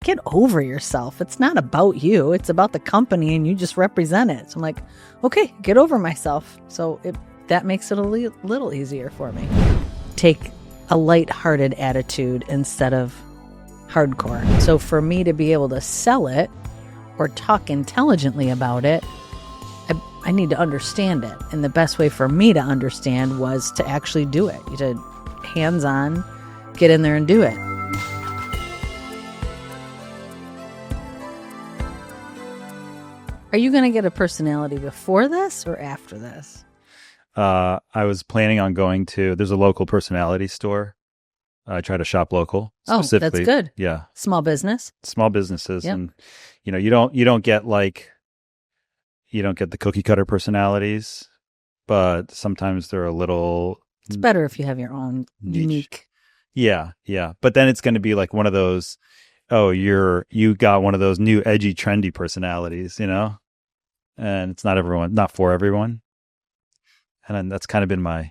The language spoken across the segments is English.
get over yourself. It's not about you. It's about the company and you just represent it. So I'm like, okay, get over myself. So that makes it a little easier for me. Take a lighthearted attitude instead of hardcore. So for me to be able to sell it or talk intelligently about it, I need to understand it. And the best way for me to understand was to actually do it. To hands-on, get in there and do it. Are you going to get a personality before this or after this? I was planning on going to, there's a local personality store. I try to shop local. Oh, that's good. Yeah. Small business. Small businesses. Yep. And, you don't get the cookie cutter personalities, but sometimes they're a little. It's better if you have your own niche. Unique. Yeah. Yeah. But then it's going to be like one of those, you got one of those new edgy, trendy personalities, and it's not for everyone. And then that's kind of been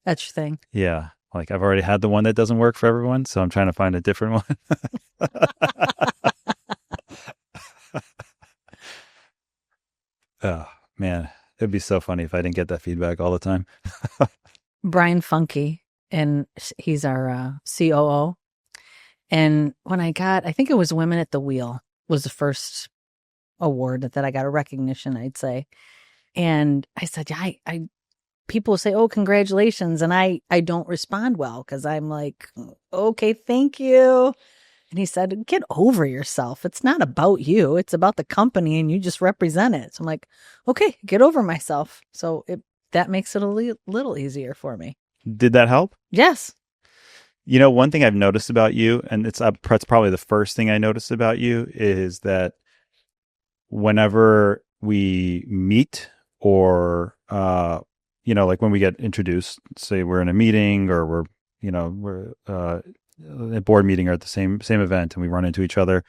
that's your thing. Yeah. Like I've already had the one that doesn't work for everyone. So I'm trying to find a different one. Oh man, it'd be so funny if I didn't get that feedback all the time. Brian Funky, and he's our COO. And when I think it was Women at the Wheel was the first award that I got, a recognition, I'd say. And I said, yeah, people say, oh, congratulations. And I don't respond well because I'm like, okay, thank you. And he said, get over yourself. It's not about you. It's about the company and you just represent it. So I'm like, okay, get over myself. So that makes it a little easier for me. Did that help? Yes. One thing I've noticed about you, and it's probably the first thing I noticed about you, is that whenever we meet or, like when we get introduced, say we're in a meeting or we're a board meeting or at the same event and we run into each other,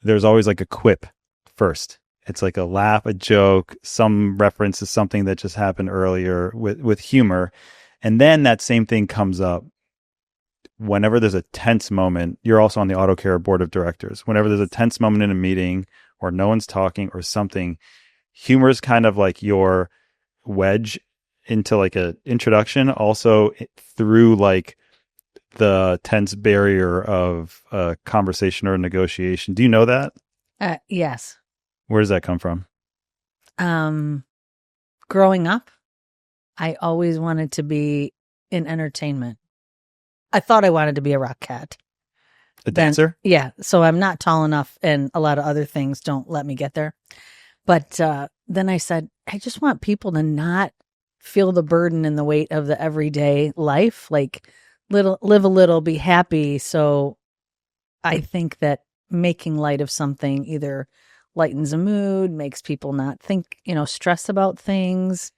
there's always like a quip first. It's like a laugh, a joke, some reference to something that just happened earlier with humor. And then that same thing comes up whenever there's a tense moment. You're also on the Auto Care board of directors. Whenever there's a tense moment in a meeting or no one's talking or something, humor is kind of like your wedge into like a introduction, also through like the tense barrier of a conversation or a negotiation. Do you know that? Yes. Where does that come from? Growing up, I always wanted to be in entertainment. I thought I wanted to be a rock cat. A dancer? Yeah. So I'm not tall enough and a lot of other things don't let me get there. But then I said, I just want people to not feel the burden and the weight of the everyday life. Like live a little, be happy. So I think that making light of something either lightens a mood, makes people not think, stress about things,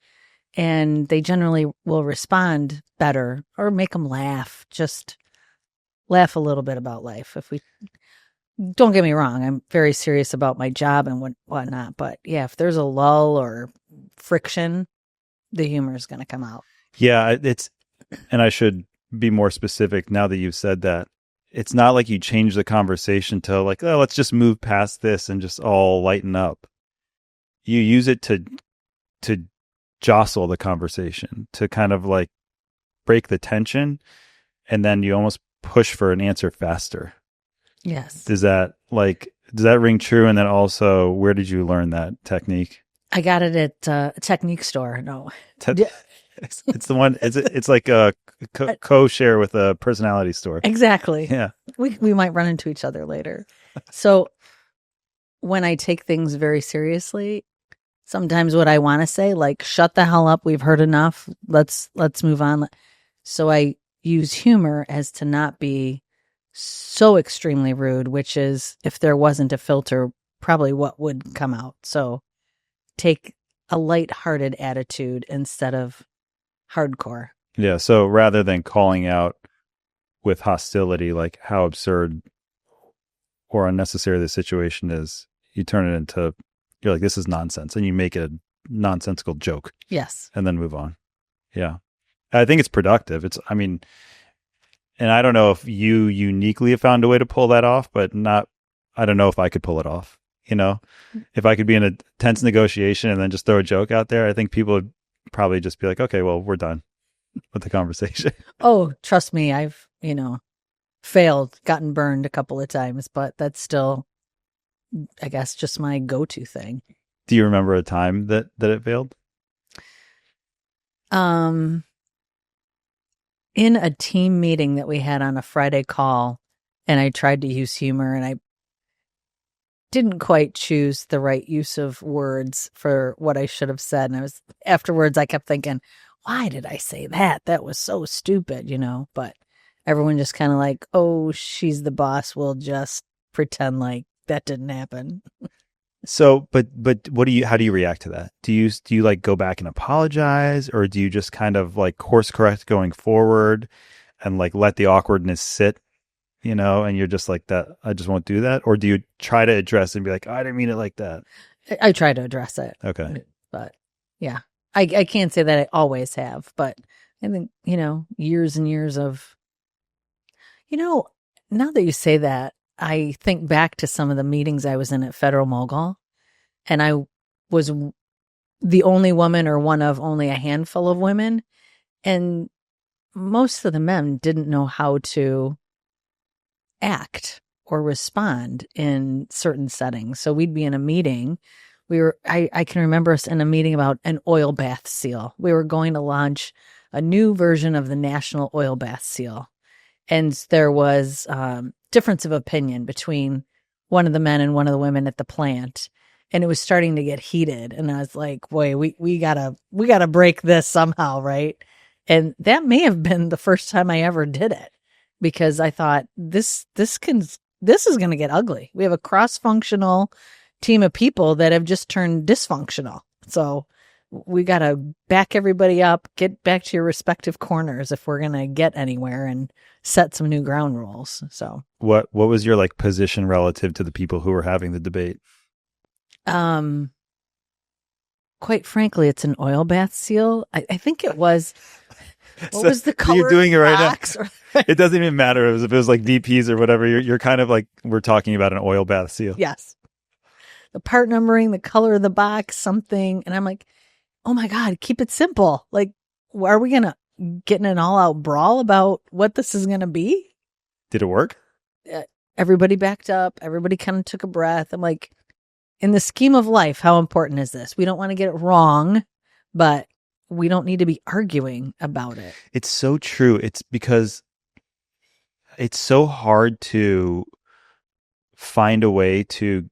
and they generally will respond better or make them laugh. Just laugh a little bit about life. Don't get me wrong, I'm very serious about my job and whatnot, but yeah, if there's a lull or friction, the humor is going to come out. Yeah, and I should be more specific now that you've said that. It's not like you change the conversation to like, oh, let's just move past this and just all lighten up. You use it to jostle the conversation, to kind of like break the tension, and then you almost push for an answer faster. Yes. Does that ring true? And then also, where did you learn that technique? I got it at a technique store. No. It's the one. It's like a co-share with a personality store. Exactly. Yeah. We might run into each other later. So when I take things very seriously, sometimes what I want to say, like, shut the hell up. We've heard enough. Let's move on. So I use humor as to not be so extremely rude, which is, if there wasn't a filter, probably what would come out. So take a lighthearted attitude instead of hardcore. Yeah. So rather than calling out with hostility, like how absurd or unnecessary the situation is, you turn it into, you're like, this is nonsense. And you make it a nonsensical joke. Yes. And then move on. Yeah. I think it's productive. And I don't know if you uniquely have found a way to pull that off, but not I don't know if I could pull it off. You know, if I could be in a tense negotiation and then just throw a joke out there, I think people would probably just be like, okay, well, we're done with the conversation. Oh, trust me, I've, failed, gotten burned a couple of times, but that's still, I guess, just my go-to thing. Do you remember a time that it failed? In a team meeting that we had on a Friday call, and I tried to use humor, and I didn't quite choose the right use of words for what I should have said. And afterwards, I kept thinking, why did I say that? That was so stupid, but everyone just kind of like, oh, she's the boss. We'll just pretend like that didn't happen. So, but how do you react to that? Do you like go back and apologize, or do you just kind of like course correct going forward and like let the awkwardness sit, and you're just like that, I just won't do that? Or do you try to address it and be like, oh, I didn't mean it like that? I try to address it. Okay. But yeah, I can't say that I always have, but I think, years and years of, now that you say that, I think back to some of the meetings I was in at Federal-Mogul, and I was the only woman or one of only a handful of women. And most of the men didn't know how to act or respond in certain settings. So we'd be in a meeting. I can remember us in a meeting about an oil bath seal. We were going to launch a new version of the National Oil Bath Seal. And there was difference of opinion between one of the men and one of the women at the plant. And it was starting to get heated. And I was like, boy, we gotta break this somehow, right? And that may have been the first time I ever did it, because I thought this is going to get ugly. We have a cross-functional team of people that have just turned dysfunctional. So we got to back everybody up, get back to your respective corners if we're going to get anywhere and set some new ground rules. So what was your like position relative to the people who were having the debate? Quite frankly, it's an oil bath seal. I think it was. What was the color? You're doing it right now. It doesn't even matter if it was like VPs or whatever. You're kind of like, we're talking about an oil bath seal. Yes. The part numbering, the color of the box, something. And I'm like, oh my God, keep it simple. Like, are we going to get in an all out brawl about what this is going to be? Did it work? Everybody backed up. Everybody kind of took a breath. I'm like, in the scheme of life, how important is this? We don't want to get it wrong, but we don't need to be arguing about it. It's so true. It's because it's so hard to find a way to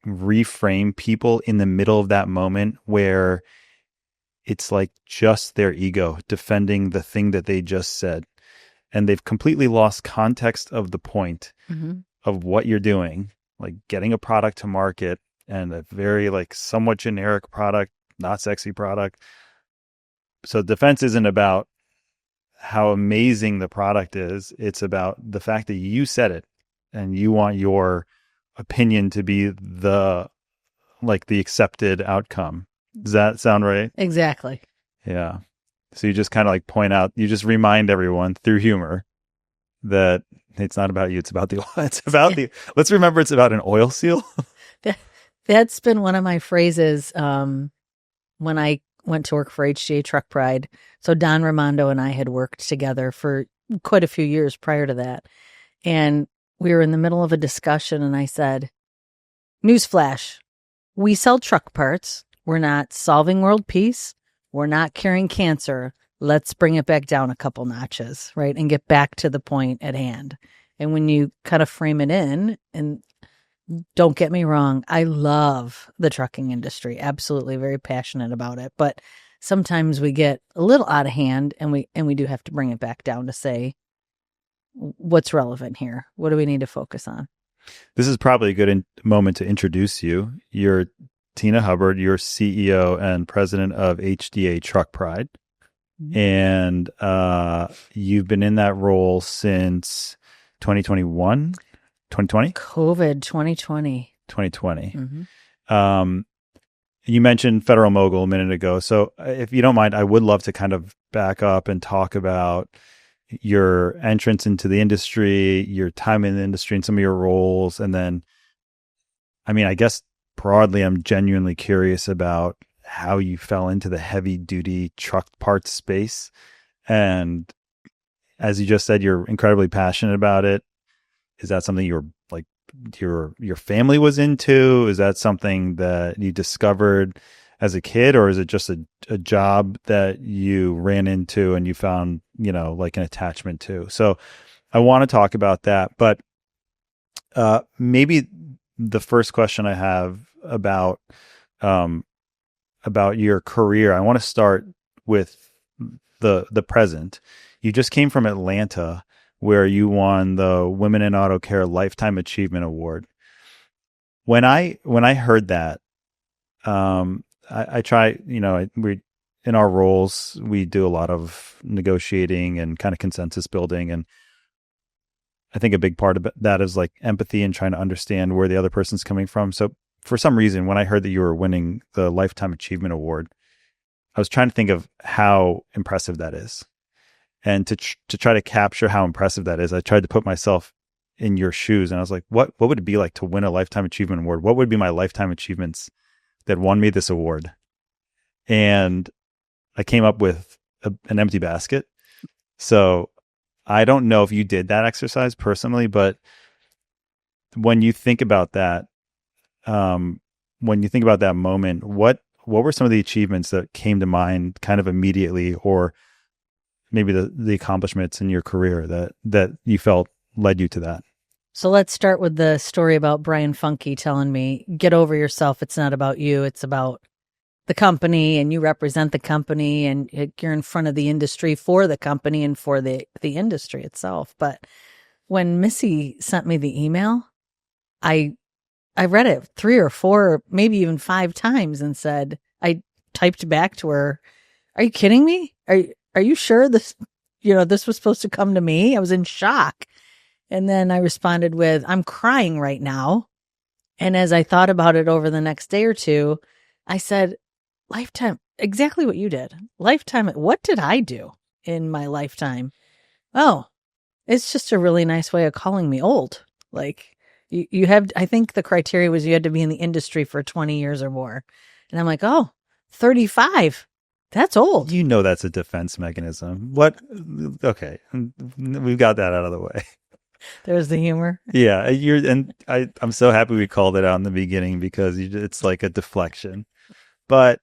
reframe people in the middle of that moment where it's like just their ego defending the thing that they just said. And they've completely lost context of the point of what you're doing, like getting a product to market, and a very like somewhat generic product, not sexy product. So defense isn't about how amazing the product is. It's about the fact that you said it and you want your opinion to be the accepted outcome. Does that sound right? Exactly. Yeah. So you just kind of like point out, you just remind everyone through humor that it's not about you. It's about let's remember it's about an oil seal. That's been one of my phrases when I went to work for HDA Truck Pride. So Don Raimondo and I had worked together for quite a few years prior to that. And we were in the middle of a discussion and I said, newsflash, we sell truck parts. We're not solving world peace. We're not curing cancer. Let's bring it back down a couple notches, right? And get back to the point at hand. And when you kind of frame it in, and don't get me wrong, I love the trucking industry. Absolutely, very passionate about it. But sometimes we get a little out of hand, and we do have to bring it back down to say, what's relevant here? What do we need to focus on? This is probably a good moment to introduce you. You're Tina Hubbard. You're CEO and president of HDA Truck Pride. And you've been in that role since 2021, 2020? COVID 2020. 2020. You mentioned Federal-Mogul a minute ago. So if you don't mind, I would love to kind of back up and talk about your entrance into the industry, your time in the industry and some of your roles, and then I mean, I guess broadly, I'm genuinely curious about how you fell into the heavy duty truck parts space. And as you just said, you're incredibly passionate about it. Is that something you're like your family was into? Is that something that you discovered as a kid, or is it just a job that you ran into and you found, like an attachment to? So I want to talk about that, but maybe the first question I have um, about your career, I want to start with the present. You just came from Atlanta, where you won the Women in Auto Care Lifetime Achievement Award. When I heard that, I try, we in our roles we do a lot of negotiating and kind of consensus building, and I think a big part of that is like empathy and trying to understand where the other person's coming from. So for some reason, when I heard that you were winning the Lifetime Achievement Award, I was trying to think of how impressive that is. And to try to capture how impressive that is, I tried to put myself in your shoes, and I was like, what would it be like to win a Lifetime Achievement Award? What would be my lifetime achievements that won me this award? And I came up with an empty basket. So I don't know if you did that exercise personally, but when you think about that, when you think about that moment, what were some of the achievements that came to mind kind of immediately, or maybe the accomplishments in your career that you felt led you to that? So let's start with the story about Brian Funky telling me, get over yourself. It's not about you. It's about the company, and you represent the company, and you're in front of the industry for the company and for the industry itself. But when Missy sent me the email, I read it 3 or 4, maybe even 5 times, and said, I typed back to her, "Are you kidding me? Are you sure this was supposed to come to me?" I was in shock. And then I responded with, "I'm crying right now." And as I thought about it over the next day or two, I said, Lifetime, exactly what you did. Lifetime, what did I do in my lifetime? Oh, it's just a really nice way of calling me old. Like, you have, I think the criteria was you had to be in the industry for 20 years or more. And I'm like, oh, 35. That's old. That's a defense mechanism. What? Okay. We've got that out of the way. There's the humor. Yeah. I'm so happy we called it out in the beginning, because it's like a deflection. But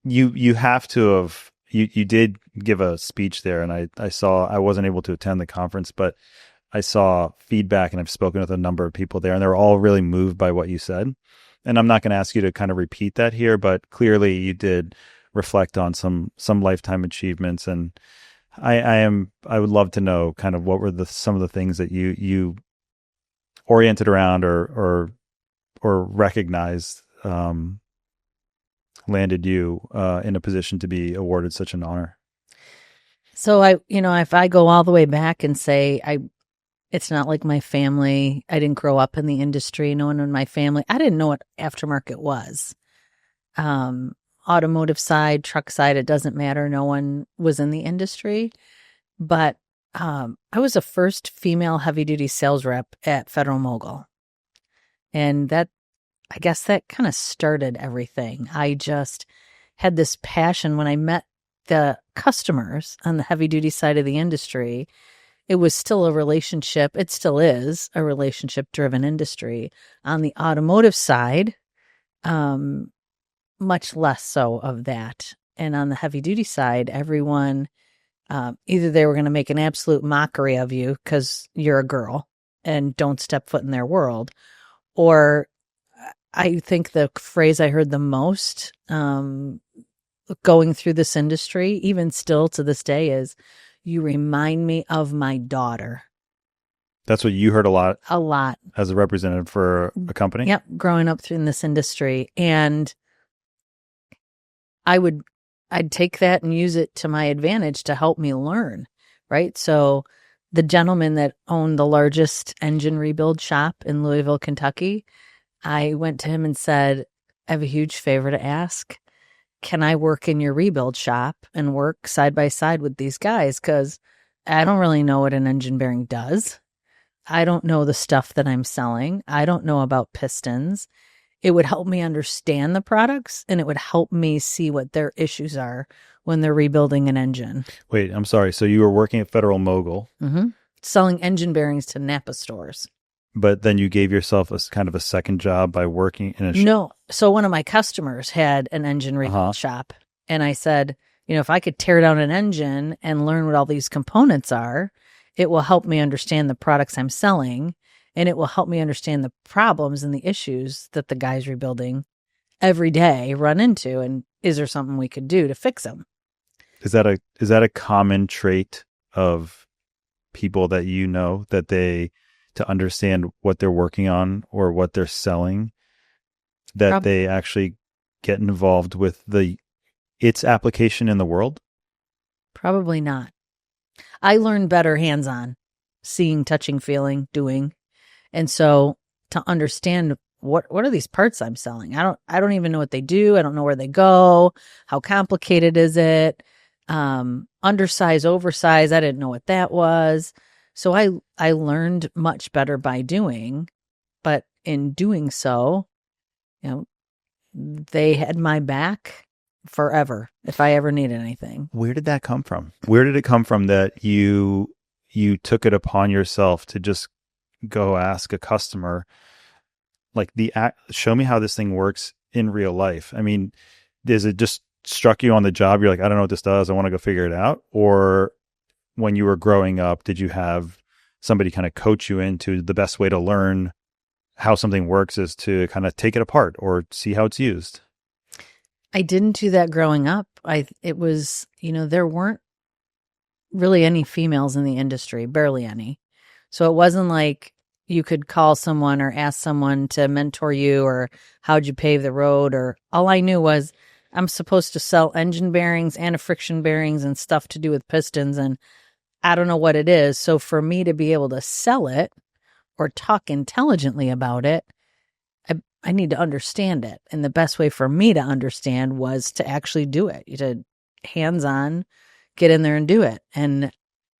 you have to have, you did give a speech there, and I wasn't able to attend the conference, but I saw feedback, and I've spoken with a number of people there, and they're all really moved by what you said. And I'm not going to ask you to kind of repeat that here, but clearly you did reflect on some lifetime achievements. And I would love to know kind of what were some of the things that you oriented around or recognized, landed you in a position to be awarded such an honor. So if I go all the way back and say, it's not like my family. I didn't grow up in the industry. No one in my family. I didn't know what aftermarket was. Automotive side, truck side, it doesn't matter. No one was in the industry. But I was the first female heavy-duty sales rep at Federal-Mogul. And I guess that kind of started everything. I just had this passion when I met the customers on the heavy-duty side of the industry. It was still a relationship. It still is a relationship-driven industry. On the automotive side, much less so of that. And on the heavy-duty side, everyone, either they were going to make an absolute mockery of you because you're a girl and don't step foot in their world, or I think the phrase I heard the most going through this industry, even still to this day, is, "You remind me of my daughter." That's what you heard a lot? A lot. As a representative for a company? Yep. Growing up in this industry. And I'd take that and use it to my advantage to help me learn, right? So the gentleman that owned the largest engine rebuild shop in Louisville, Kentucky, I went to him and said, "I have a huge favor to ask. Can I work in your rebuild shop and work side by side with these guys? Because I don't really know what an engine bearing does. I don't know the stuff that I'm selling. I don't know about pistons. It would help me understand the products, and it would help me see what their issues are when they're rebuilding an engine. Wait, I'm sorry. So you were working at Federal-Mogul, Selling engine bearings to Napa stores. but then you gave yourself a kind of a second job by working in a No. So one of my customers had an engine rebuild shop, and I said, if I could tear down an engine and learn what all these components are, it will help me understand the products I'm selling, and it will help me understand the problems and the issues that the guys rebuilding every day run into, and is there something we could do to fix them? Is that a common trait of people that that to understand what they're working on or what they're selling, that they actually get involved with its application in the world? Probably not. I learn better hands-on, seeing, touching, feeling, doing. And so to understand what are these parts I'm selling? I don't even know what they do. I don't know where they go. How complicated is it? Undersize, oversize. I didn't know what that was. So I learned much better by doing, but in doing so, they had my back forever if I ever need anything. Where did that come from? Where did it come from that you took it upon yourself to just go ask a customer, like, show me how this thing works in real life? I mean, is it just struck you on the job? You're like, I don't know what this does. I want to go figure it out. Or when you were growing up, did you have somebody kind of coach you into the best way to learn how something works is to kind of take it apart or see how it's used? I didn't do that growing up. It was, there weren't really any females in the industry, barely any. So it wasn't like you could call someone or ask someone to mentor you or how'd you pave the road, or all I knew was I'm supposed to sell engine bearings and friction bearings and stuff to do with pistons, and I don't know what it is. So for me to be able to sell it or talk intelligently about it, I need to understand it. And the best way for me to understand was to actually do it, to hands-on, get in there and do it. And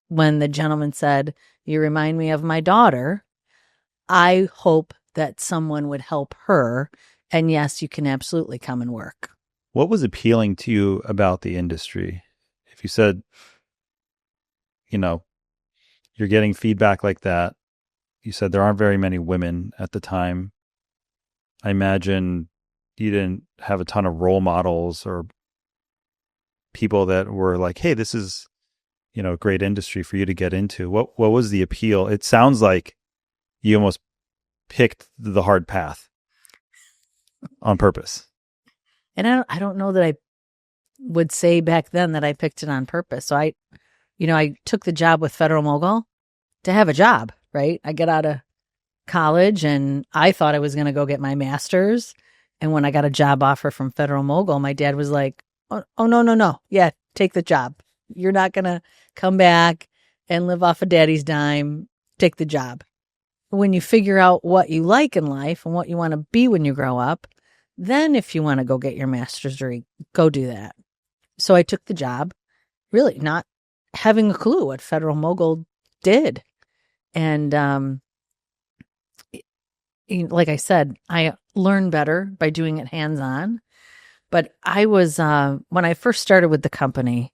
when the gentleman said, you remind me of my daughter, I hope that someone would help her. And yes, you can absolutely come and work. What was appealing to you about the industry? If you said, you're getting feedback like that, you said there aren't very many women at the time. I imagine you didn't have a ton of role models or people that were like, hey, this is, a great industry for you to get into. What was the appeal? It sounds like you almost picked the hard path on purpose. And I don't know that I would say back then that I picked it on purpose. So I took the job with Federal-Mogul to have a job, right? I get out of college and I thought I was going to go get my master's. And when I got a job offer from Federal-Mogul, my dad was like, oh, no. Yeah, take the job. You're not going to come back and live off of daddy's dime. Take the job. When you figure out what you like in life and what you want to be when you grow up, then if you want to go get your master's degree, go do that. So I took the job, really not having a clue what Federal-Mogul did. And like I said, I learned better by doing it hands-on. But I was, when I first started with the company,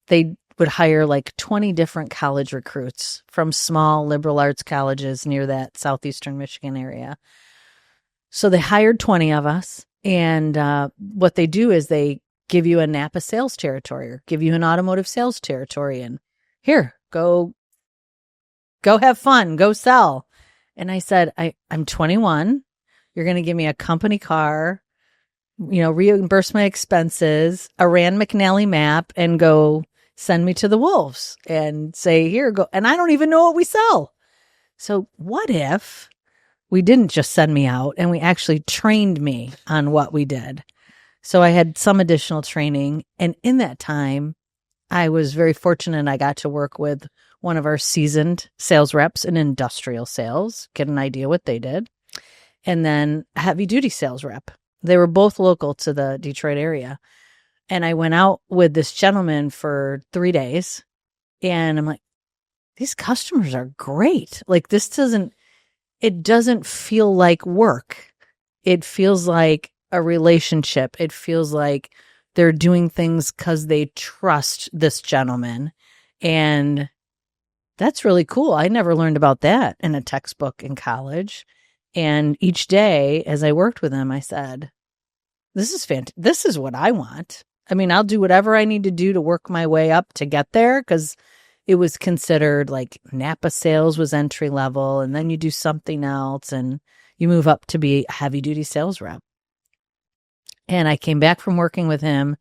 they would hire like 20 different college recruits from small liberal arts colleges near that southeastern Michigan area. So they hired 20 of us. And what they do is they give you a Napa sales territory or give you an automotive sales territory. And here, go have fun, go sell. And I said, I'm 21. You're going to give me a company car, reimburse my expenses, a Rand McNally map, and go send me to the wolves and say, here, go. And I don't even know what we sell. So what if we didn't just send me out and we actually trained me on what we did? So I had some additional training. And in that time, I was very fortunate. I got to work with one of our seasoned sales reps in industrial sales, get an idea what they did. And then a heavy duty sales rep. They were both local to the Detroit area. And I went out with this gentleman for 3 days. And I'm like, these customers are great. Like it doesn't feel like work. It feels like a relationship. It feels like they're doing things because they trust this gentleman. And that's really cool. I never learned about that in a textbook in college. And each day as I worked with him, I said, this is fantastic. This is what I want. I mean, I'll do whatever I need to do to work my way up to get there, because it was considered like Napa sales was entry level, and then you do something else and you move up to be a heavy duty sales rep. And I came back from working with him.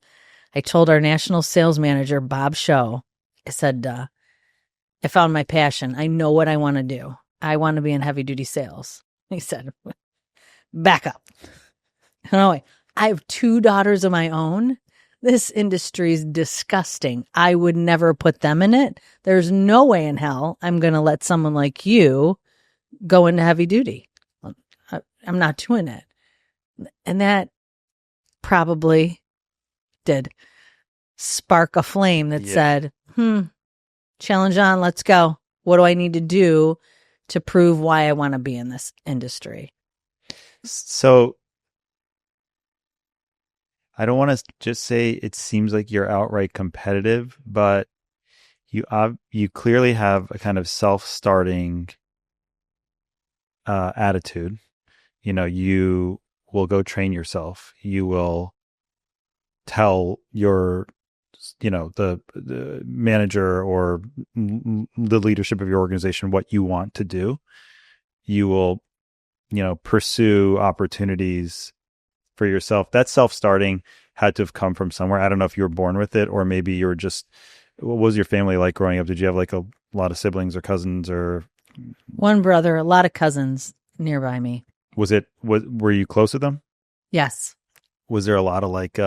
I told our national sales manager, Bob Show, I said, I found my passion. I know what I want to do. I want to be in heavy duty sales. He said, back up. No, I have 2 daughters of my own. This industry is disgusting. I would never put them in it. There's no way in hell I'm going to let someone like you go into heavy duty. I'm not doing it. And that probably did spark a flame that said, challenge on, let's go. What do I need to do to prove why I want to be in this industry? So I don't want to just say it seems like you're outright competitive, but you clearly have a kind of self-starting attitude. You know, you will go train yourself. You will tell your, the manager or the leadership of your organization what you want to do. You will, pursue opportunities for yourself. That self-starting had to have come from somewhere. I don't know if you were born with it, or maybe you were just, what was your family like growing up? Did you have like a lot of siblings or cousins or? One brother, a lot of cousins nearby me. Were you close with them? Yes. Was there a lot of like,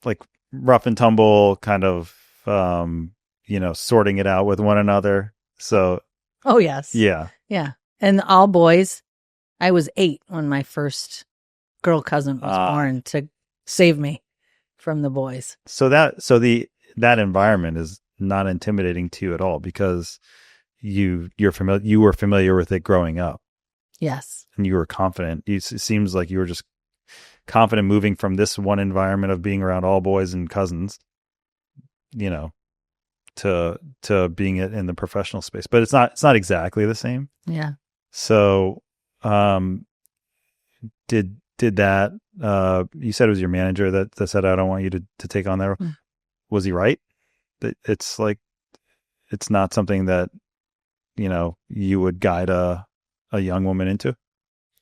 like rough and tumble kind of, sorting it out with one another? So. Oh, yes. Yeah. Yeah. And all boys. I was 8 when my first girl cousin was born to save me from the boys. So that environment is not intimidating to you at all, because you were familiar with it growing up. Yes. And you were confident. It seems like you were just confident moving from this one environment of being around all boys and cousins, to being in the professional space. But it's not exactly the same. Yeah. So did that you said it was your manager that said, I don't want you to take on that role. Was he right? That it's like, it's not something that you would guide a young woman into?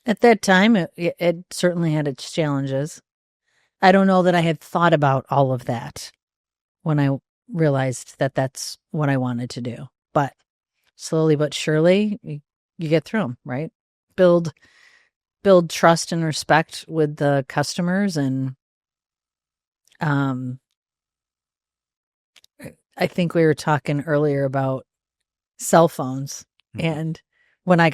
At that time, it certainly had its challenges. I don't know that I had thought about all of that when I realized that that's what I wanted to do. But slowly but surely, you get through them, right? Build trust and respect with the customers. And I think we were talking earlier about cell phones. Mm-hmm. And when I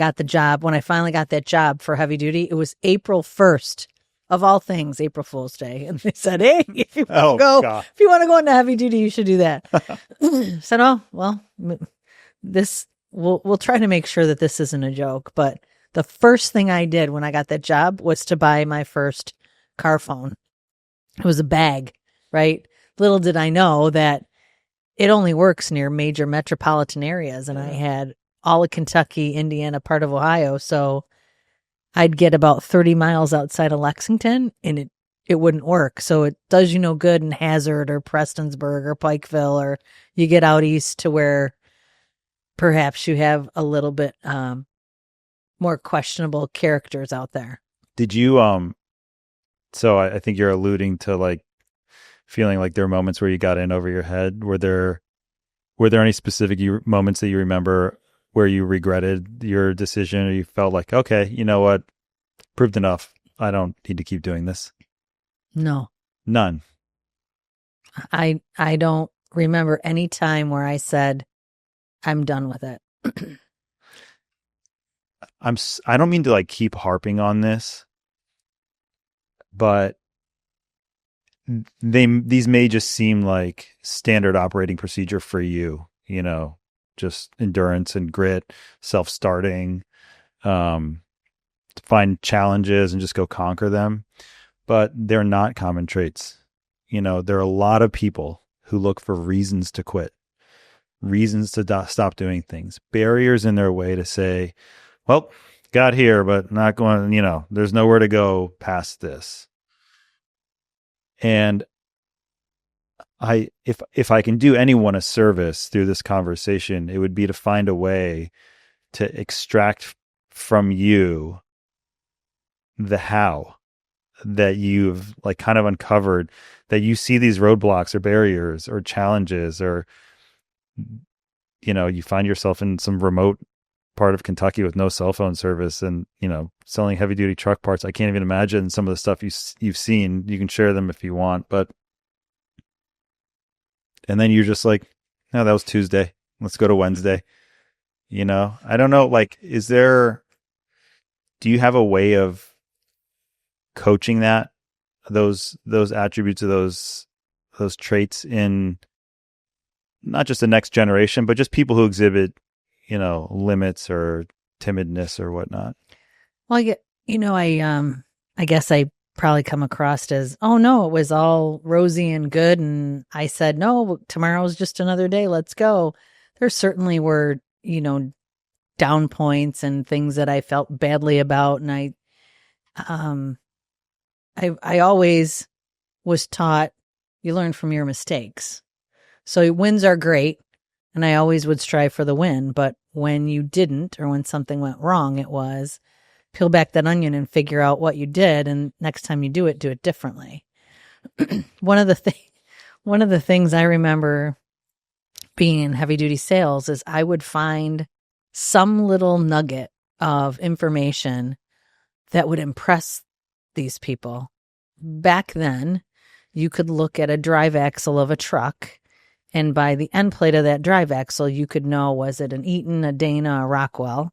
finally got that job for heavy duty, it was April 1st of all things, April Fool's Day. And they said, hey, if you want to go into heavy duty, you should do that. I said, oh, well, we'll try to make sure that this isn't a joke. But the first thing I did when I got that job was to buy my first car phone. It was a bag, right? Little did I know that it only works near major metropolitan areas. And I had all of Kentucky, Indiana, part of Ohio. So I'd get about 30 miles outside of Lexington and it wouldn't work. So it does you no good in Hazard or Prestonsburg or Pikeville, or you get out east to where perhaps you have a little bit more questionable characters out there. Did you, so I think you're alluding to like feeling like there are moments where you got in over your head. Were there any specific moments that you remember where you regretted your decision, or you felt like, okay, you know what, proved enough, I don't need to keep doing this? No. None. I don't remember any time where I said, I'm done with it. I don't mean to like keep harping on this, but these may just seem like standard operating procedure for you. just endurance and grit, self-starting, find challenges and just go conquer them. But they're not common traits. There are a lot of people who look for reasons to quit, reasons to stop doing things, barriers in their way to say, well, got here, but not going, there's nowhere to go past this. And if I can do anyone a service through this conversation, it would be to find a way to extract from you the how that you've like kind of uncovered, that you see these roadblocks or barriers or challenges, or you find yourself in some remote part of Kentucky with no cell phone service and selling heavy duty truck parts. I can't even imagine some of the stuff you've seen. You can share them if you want, and then you're just like, no, that was Tuesday, let's go to Wednesday. I don't know, like, do you have a way of coaching those attributes of those traits in not just the next generation, but just people who exhibit, limits or timidness or whatnot? Well, I guess I probably come across as, oh no, it was all rosy and good. And I said, no, tomorrow's just another day. Let's go. There certainly were, down points and things that I felt badly about. And I always was taught you learn from your mistakes. So wins are great. And I always would strive for the win. But when you didn't, or when something went wrong, it was peel back that onion and figure out what you did. And next time you do it differently. One of the things I remember being in heavy duty sales is I would find some little nugget of information that would impress these people. Back then, you could look at a drive axle of a truck, and by the end plate of that drive axle, you could know, was it an Eaton, a Dana, a Rockwell?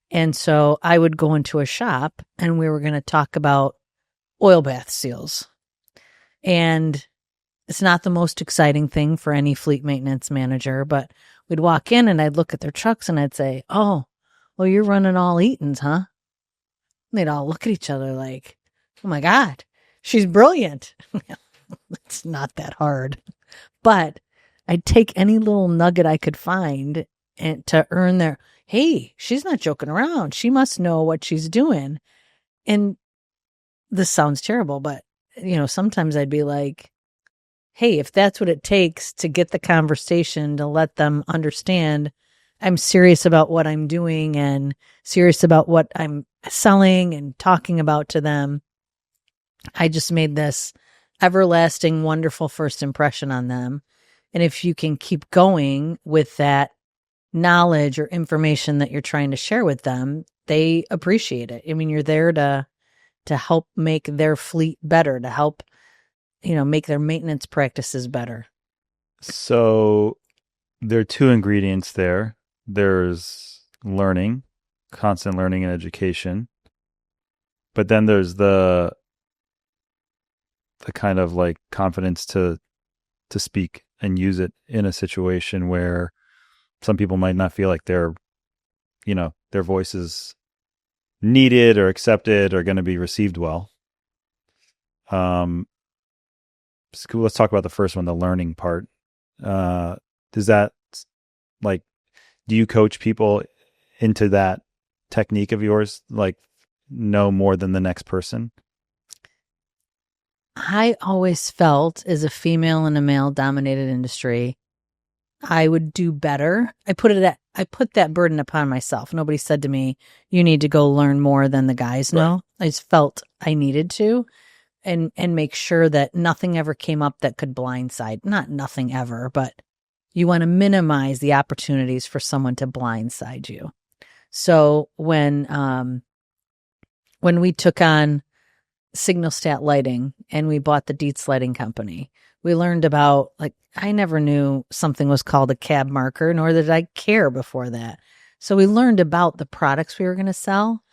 And so I would go into a shop and we were going to talk about oil bath seals. And it's not the most exciting thing for any fleet maintenance manager, but we'd walk in and I'd look at their trucks and I'd say, oh, well, you're running all Eatons, huh? And they'd all look at each other like, oh my God, she's brilliant. It's not that hard. But I'd take any little nugget I could find and to earn their, hey, she's not joking around. She must know what she's doing. And this sounds terrible, but sometimes I'd be like, hey, if that's what it takes to get the conversation, to let them understand I'm serious about what I'm doing and serious about what I'm selling and talking about to them, I just made this everlasting, wonderful first impression on them. And if you can keep going with that knowledge or information that you're trying to share with them, they appreciate it. I mean, you're there to help make their fleet better, to help, make their maintenance practices better. So there are two ingredients there. There's learning, constant learning and education. But then there's the kind of like confidence to speak and use it in a situation where some people might not feel like their voice is needed or accepted or going to be received well. So let's talk about the first one, the learning part. Does that, like, do you coach people into that technique of yours, like know more than the next person? I always felt, as a female in a male dominated industry, I would do better. I put that burden upon myself. Nobody said to me, you need to go learn more than the guys know. Right. I just felt I needed to and make sure that nothing ever came up that could blindside. Not nothing ever, but you want to minimize the opportunities for someone to blindside you. So when we took on Signal Stat Lighting and we bought the Dietz Lighting Company, we learned about, like, I never knew something was called a cab marker, nor did I care before that. So we learned about the products we were going to sell.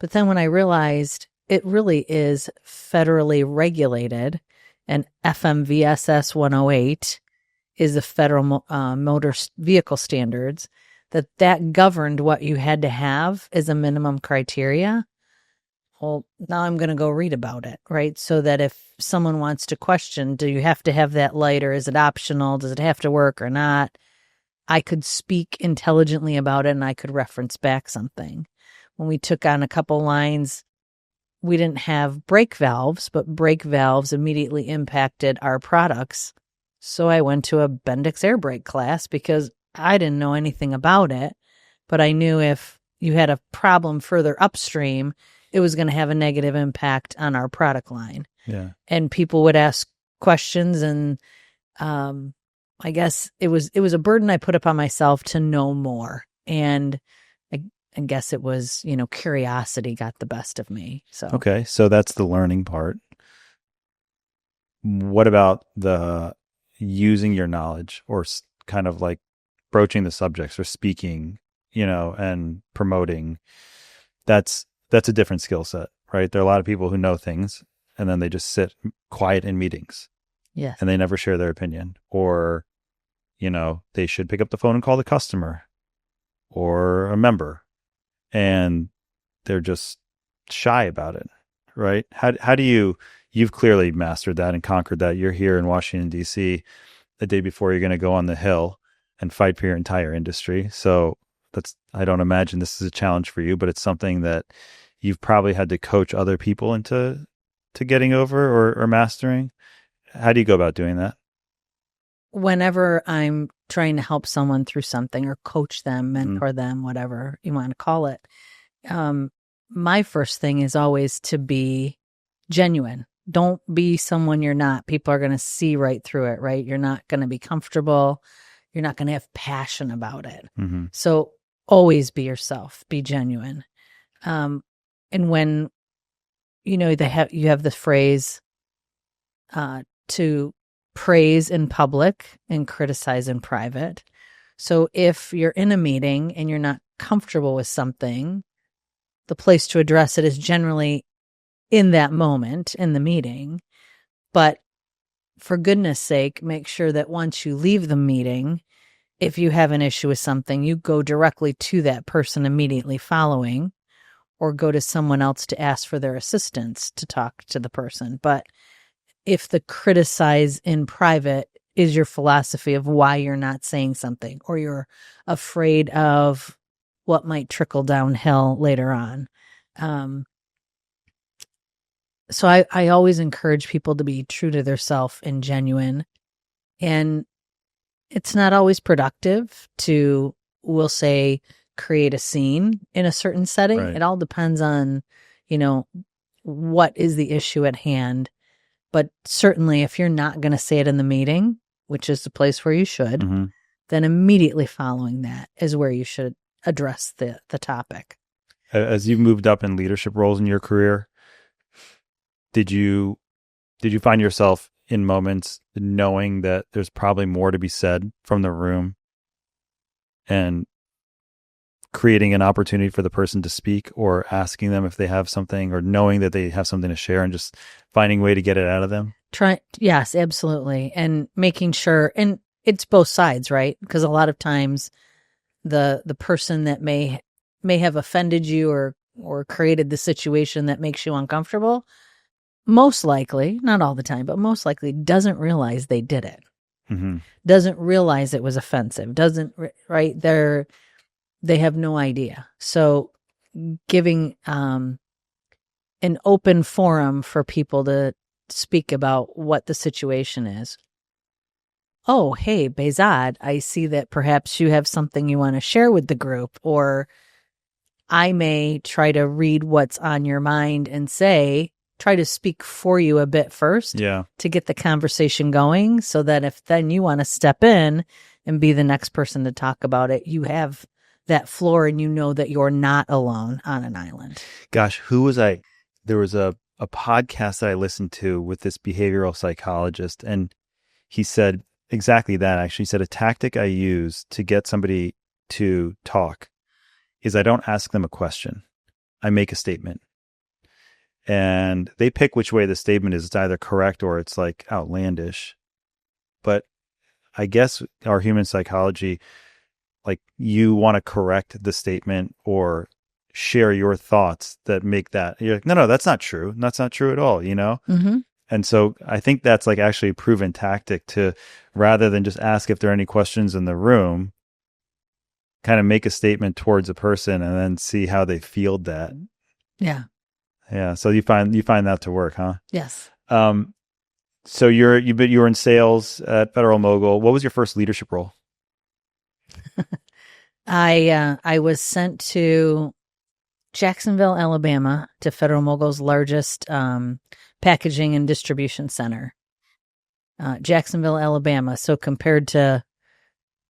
But then when I realized it really is federally regulated, and FMVSS 108 is the Motor Vehicle Standards, that governed what you had to have as a minimum criteria. Well, now I'm going to go read about it, right? So that if someone wants to question, do you have to have that light, or is it optional? Does it have to work or not? I could speak intelligently about it, and I could reference back something. When we took on a couple lines, we didn't have brake valves, but brake valves immediately impacted our products. So I went to a Bendix air brake class because I didn't know anything about it, but I knew if you had a problem further upstream, it was going to have a negative impact on our product line. Yeah. And people would ask questions, and I guess it was a burden I put upon myself to know more. And I guess it was, curiosity got the best of me. So Okay, so that's the learning part. What about the using your knowledge, or kind of like broaching the subjects or speaking, and promoting? That's a different skill set, right? There are a lot of people who know things and then they just sit quiet in meetings. Yes. And they never share their opinion, or, they should pick up the phone and call the customer or a member, and they're just shy about it, right? How do you've clearly mastered that and conquered that. You're here in Washington, D.C. the day before you're going to go on the Hill and fight for your entire industry. So I don't imagine this is a challenge for you, but it's something that you've probably had to coach other people into getting over or mastering. How do you go about doing that? Whenever I'm trying to help someone through something, or coach them, mentor them, whatever you want to call it, my first thing is always to be genuine. Don't be someone you're not. People are going to see right through it, right? You're not going to be comfortable. You're not going to have passion about it. Mm-hmm. So always be yourself, be genuine. And when, you have the phrase to praise in public and criticize in private. So if you're in a meeting and you're not comfortable with something, the place to address it is generally in that moment in the meeting. But for goodness sake, make sure that once you leave the meeting, if you have an issue with something, you go directly to that person immediately following, or go to someone else to ask for their assistance to talk to the person. But if the criticize in private is your philosophy of why you're not saying something, or you're afraid of what might trickle downhill later on. So I always encourage people to be true to themselves and genuine. And it's not always productive to, we'll say, create a scene in a certain setting. Right. It all depends on, what is the issue at hand. But certainly if you're not going to say it in the meeting, which is the place where you should, then immediately following that is where you should address the topic. As you've moved up in leadership roles in your career, did you find yourself in moments knowing that there's probably more to be said from the room, and creating an opportunity for the person to speak, or asking them if they have something, or knowing that they have something to share and just finding a way to get it out of them? Yes, absolutely. And making sure, and it's both sides, right? Because a lot of times the person that may have offended you or created the situation that makes you uncomfortable, most likely, not all the time, but most likely doesn't realize they did it. Doesn't realize it was offensive. Right? They have no idea. So giving an open forum for people to speak about what the situation is. Oh, hey, Behzad, I see that perhaps you have something you want to share with the group, or I may try to read what's on your mind and try to speak for you a bit first to get the conversation going, so that if then you want to step in and be the next person to talk about it, you have that floor and you know that you're not alone on an island. Gosh, who was I? There was a podcast that I listened to with this behavioral psychologist, and he said exactly that. Actually, he said a tactic I use to get somebody to talk is I don't ask them a question. I make a statement. And they pick which way the statement is. It's either correct or it's like outlandish. But I guess our human psychology, like you want to correct the statement or share your thoughts that make that you're like, no, that's not true. That's not true at all, you know? Mm-hmm. And so I think that's like actually a proven tactic to, rather than just ask if there are any questions in the room, kind of make a statement towards a person and then see how they field that. Yeah. Yeah. So you find that to work, huh? Yes. So you were in sales at Federal-Mogul. What was your first leadership role? I was sent to Jacksonville, Alabama, to Federal-Mogul's largest packaging and distribution center. Jacksonville, Alabama. So compared to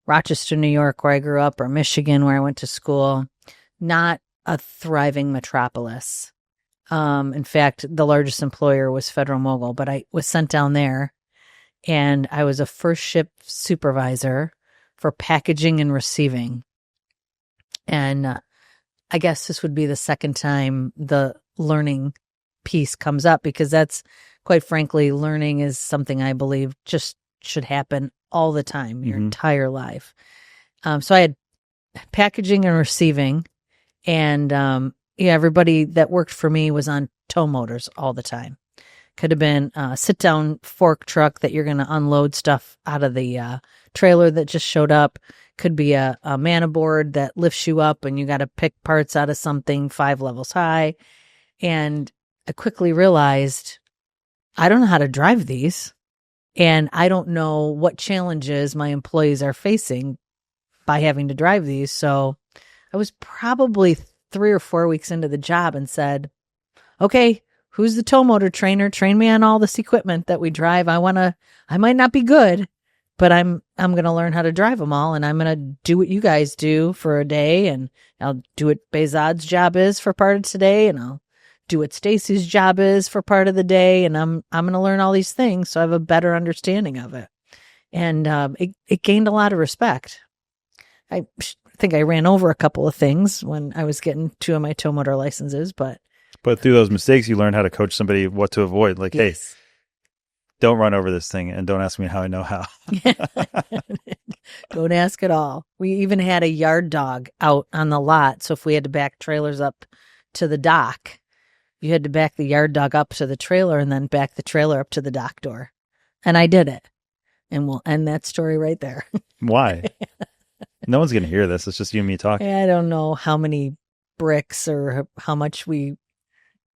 Rochester, New York, where I grew up, or Michigan, where I went to school, not a thriving metropolis. In fact, the largest employer was Federal-Mogul, but I was sent down there, and I was a first shift supervisor for packaging and receiving. And I guess this would be the second time the learning piece comes up, because that's, quite frankly, learning is something I believe just should happen all the time, your entire life. So I had packaging and receiving, and everybody that worked for me was on tow motors all the time. Could have been a sit-down fork truck that you're going to unload stuff out of the trailer that just showed up. Could be a man-aboard that lifts you up and you got to pick parts out of something 5 levels high. And I quickly realized I don't know how to drive these, and I don't know what challenges my employees are facing by having to drive these. So I was probably 3 or 4 weeks into the job and said, okay, who's the tow motor trainer? Train me on all this equipment that we drive. I might not be good, but I'm going to learn how to drive them all, and I'm going to do what you guys do for a day, and I'll do what Behzad's job is for part of today, and I'll do what Stacy's job is for part of the day, and I'm going to learn all these things so I have a better understanding of it. And it gained a lot of respect. I think I ran over a couple of things when I was getting 2 of my tow motor licenses, but through those mistakes, you learn how to coach somebody what to avoid. Like, yes. Hey, don't run over this thing, and don't ask me how I know how. Don't ask at all. We even had a yard dog out on the lot. So if we had to back trailers up to the dock, you had to back the yard dog up to the trailer and then back the trailer up to the dock door. And I did it. And we'll end that story right there. Why? No one's going to hear this. It's just you and me talking. I don't know how many bricks or how much we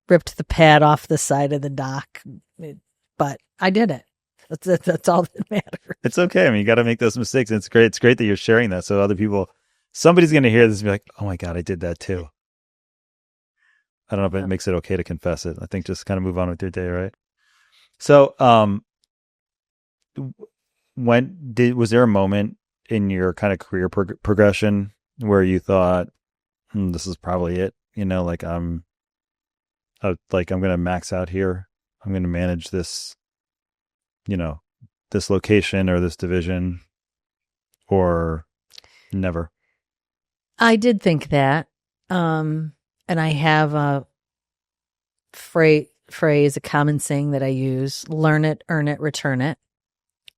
ripped the pad off the side of the dock, but I did it. That's all that matters. It's okay. I mean, you got to make those mistakes. And it's great. It's great that you're sharing that. So other people, somebody's going to hear this and be like, oh my God, I did that too. I don't know if it makes it okay to confess it. I think just kind of move on with your day, right? So, was there a moment in your kind of career progression where you thought, this is probably it? You know, like I'm going to max out here. I'm going to manage this, this location or this division, or never? I did think that. And I have a phrase, a common saying that I use: learn it, earn it, return it.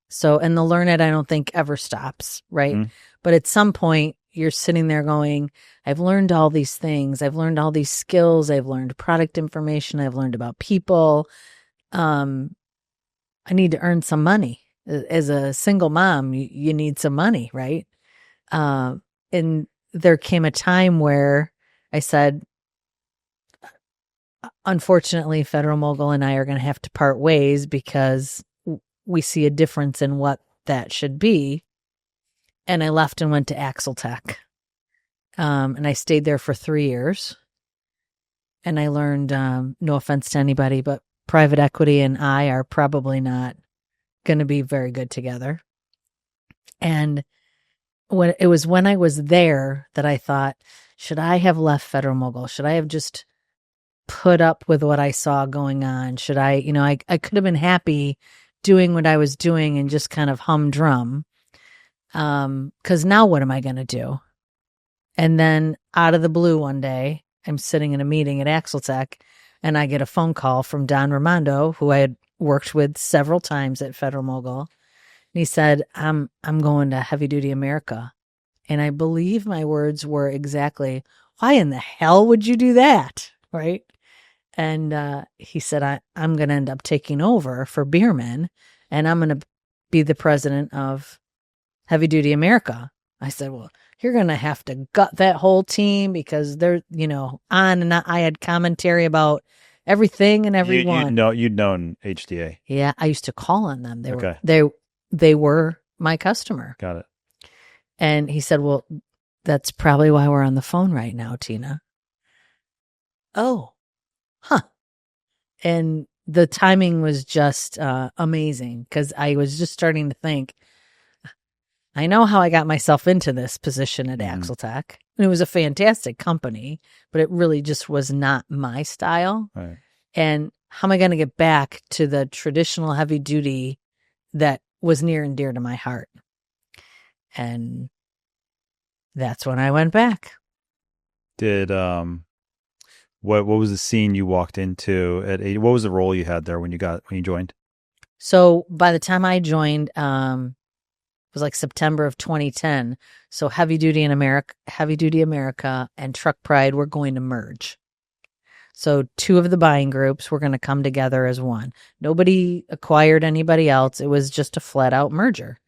So, and the learn it, I don't think ever stops, right? Mm-hmm. But at some point, you're sitting there going, I've learned all these things. I've learned all these skills. I've learned product information. I've learned about people. I need to earn some money. As a single mom, you need some money, right? And there came a time where I said, unfortunately, Federal-Mogul and I are going to have to part ways because we see a difference in what that should be. And I left and went to Axle Tech. And I stayed there for 3 years. And I learned, no offense to anybody, but private equity and I are probably not going to be very good together. And it was when I was there that I thought, should I have left Federal-Mogul? Should I have just put up with what I saw going on? Should I, I could have been happy doing what I was doing and just kind of humdrum. 'Cause now what am I going to do? And then out of the blue one day, I'm sitting in a meeting at Axle Tech, and I get a phone call from Don Raimondo, who I had worked with several times at Federal-Mogul. he said, I'm going to Heavy Duty America. And I believe my words were exactly, why in the hell would you do that? Right. And he said, I'm going to end up taking over for Bierman, and I'm going to be the president of Heavy Duty America. I said, well, you're going to have to gut that whole team because they're, on and on. I had commentary about everything and everyone. You'd known HDA. Yeah, I used to call on them. Okay. They were my customer. Got it. And he said, well, that's probably why we're on the phone right now, Tina. Oh, huh. And the timing was just amazing because I was just starting to think, I know how I got myself into this position at Axle Tech. It was a fantastic company, but it really just was not my style. Right. And how am I going to get back to the traditional heavy duty that was near and dear to my heart? And that's when I went back. Did what was the scene you walked into at 80? What was the role you had there when you joined? So by the time I joined, it was like September of 2010. So Heavy Duty America and Truck Pride were going to merge. So two of the buying groups were going to come together as one. Nobody acquired anybody else. It was just a flat out merger.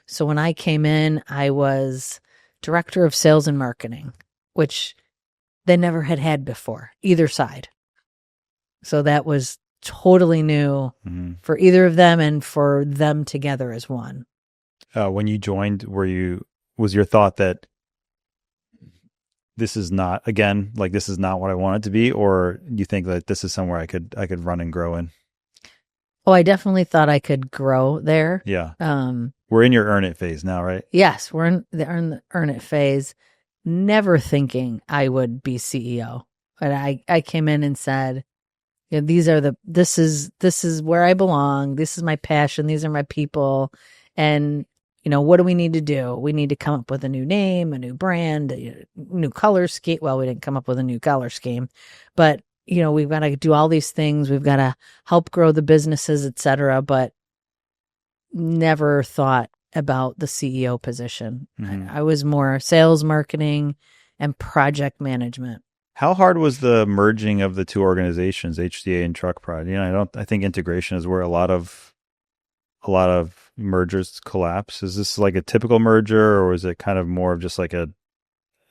So when I came in, I was director of sales and marketing, which they never had before, either side. So that was totally new for either of them and for them together as one. When you joined, was your thought that this is not what I want it to be, or do you think that this is somewhere I could run and grow in? Oh, I definitely thought I could grow there. Yeah. We're in your earn it phase now, right? Yes, we're in the earn it phase. Never thinking I would be CEO. But I came in and said, this is where I belong. This is my passion. These are my people. And what do we need to do? We need to come up with a new name, a new brand, a new color scheme. Well, we didn't come up with a new color scheme, but we've got to do all these things. We've got to help grow the businesses, et cetera, but never thought about the CEO position. I was more sales, marketing, and project management. How hard was the merging of the two organizations, HDA and Truck Pride? I think integration is where a lot of mergers collapse. Is this like a typical merger, or is it kind of more of just like an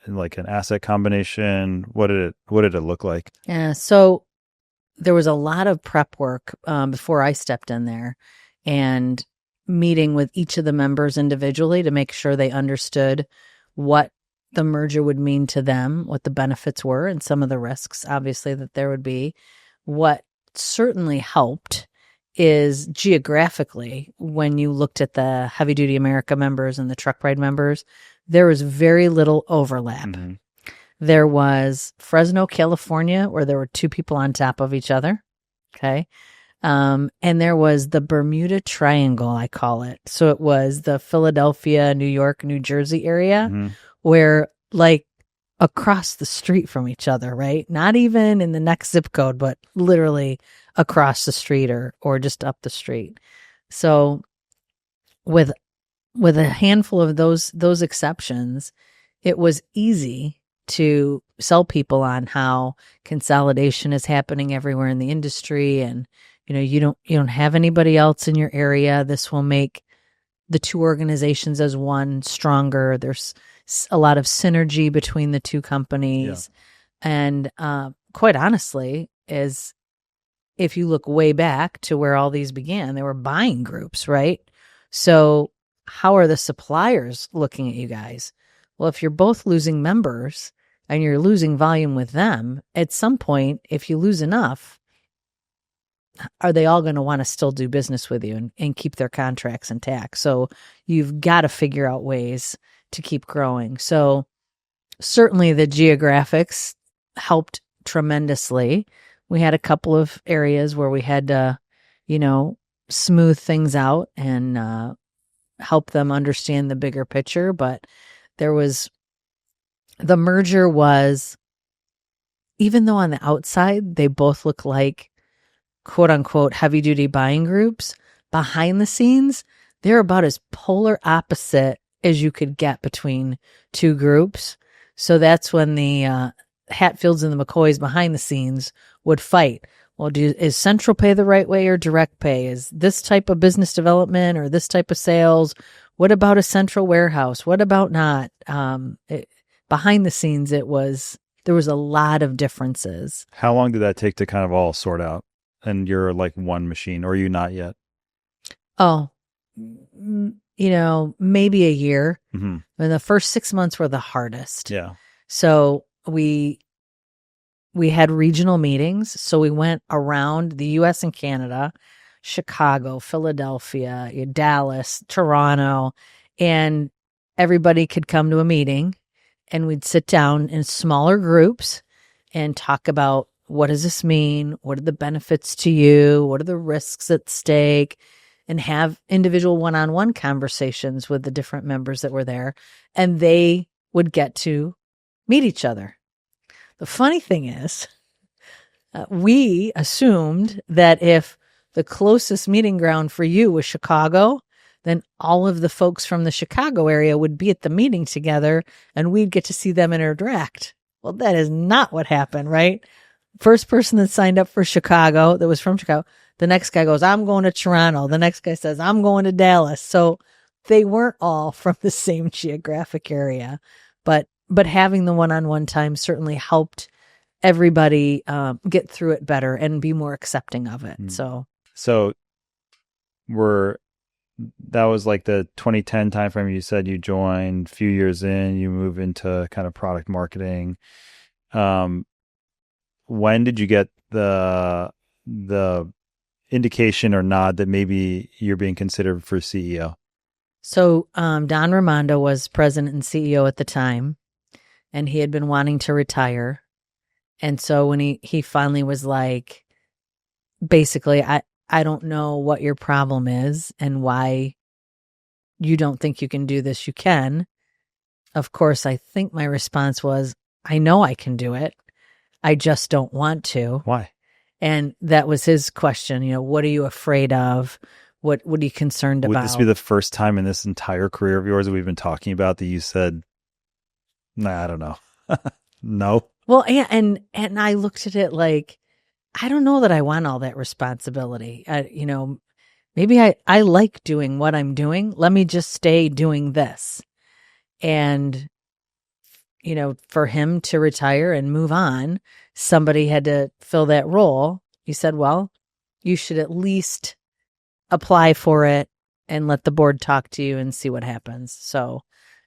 asset combination? What did it look like? Yeah, so there was a lot of prep work before I stepped in there, and meeting with each of the members individually to make sure they understood what the merger would mean to them, what the benefits were, and some of the risks, obviously, that there would be. What certainly helped is geographically, when you looked at the Heavy Duty America members and the Truck Pride members, there was very little overlap. Mm-hmm. There was Fresno, California, where there were two people on top of each other. Okay. And there was the Bermuda Triangle, I call it. So it was the Philadelphia, New York, New Jersey area, where like across the street from each other, right? Not even in the next zip code, but literally across the street or just up the street. So with a handful of those exceptions, it was easy to sell people on how consolidation is happening everywhere in the industry, and you don't have anybody else in your area. This will make the two organizations as one stronger. There's a lot of synergy between the two companies. Yeah. And quite honestly, is if you look way back to where all these began, they were buying groups, right? So how are the suppliers looking at you guys? Well, if you're both losing members and you're losing volume with them, at some point, if you lose enough, are they all going to want to still do business with you and keep their contracts intact? So you've got to figure out ways to keep growing. So certainly the geographics helped tremendously. We had a couple of areas where we had to, smooth things out and help them understand the bigger picture. But the merger was, even though on the outside they both look like quote unquote heavy duty buying groups, behind the scenes, they're about as polar opposite as you could get between two groups. So that's when the Hatfields and the McCoys behind the scenes would fight. Well, is central pay the right way or direct pay? Is this type of business development or this type of sales? What about a central warehouse? What about not? Behind the scenes, there was a lot of differences. How long did that take to kind of all sort out? And you're like one machine, or are you not yet? Oh, maybe a year. Mm-hmm. And the first 6 months were the hardest. Yeah. So we had regional meetings. So we went around the U.S. and Canada, Chicago, Philadelphia, Dallas, Toronto, and everybody could come to a meeting, and we'd sit down in smaller groups and talk about, what does this mean? What are the benefits to you? What are the risks at stake? And have individual one-on-one conversations with the different members that were there, and they would get to meet each other. The funny thing is, we assumed that if the closest meeting ground for you was Chicago, then all of the folks from the Chicago area would be at the meeting together and we'd get to see them interact. Well, that is not what happened, right? First person that signed up for Chicago, that was from Chicago, the next guy goes, I'm going to Toronto. The next guy says, I'm going to Dallas. So they weren't all from the same geographic area, but having the one-on-one time certainly helped everybody get through it better and be more accepting of it. So that was like the 2010 timeframe. You said you joined. A few years in, you move into kind of product marketing. When did you get the indication or nod that maybe you're being considered for CEO? So Don Raimondo was president and CEO at the time, and he had been wanting to retire. And so when he finally was like, basically, I don't know what your problem is and why you don't think you can do this. You can. Of course, I think my response was, I know I can do it. I just don't want to. Why? And that was his question. What are you afraid of? What are you concerned about? Would this be the first time in this entire career of yours that we've been talking about that you said, nah, I don't know. No. Well, and I looked at it like, I don't know that I want all that responsibility. Maybe I like doing what I'm doing. Let me just stay doing this. And, for him to retire and move on, somebody had to fill that role. He said, well, you should at least apply for it and let the board talk to you and see what happens. So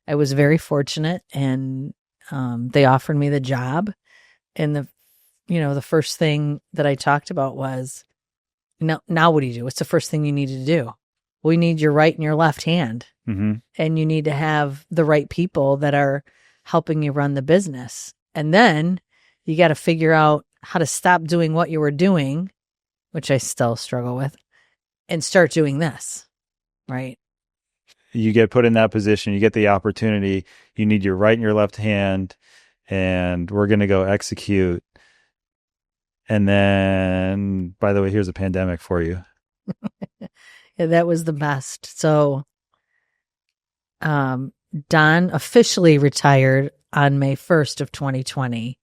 I was very fortunate, and they offered me the job. And the first thing that I talked about was, now what do you do? What's the first thing you need to do? We need your right and your left hand. Mm-hmm. And you need to have the right people that are helping you run the business. And then you got to figure out how to stop doing what you were doing, which I still struggle with, and start doing this, right? You get put in that position, you get the opportunity, you need your right and your left hand, and we're going to go execute. And then, by the way, here's a pandemic for you. Yeah, that was the best. So Don officially retired on May 1st of 2020.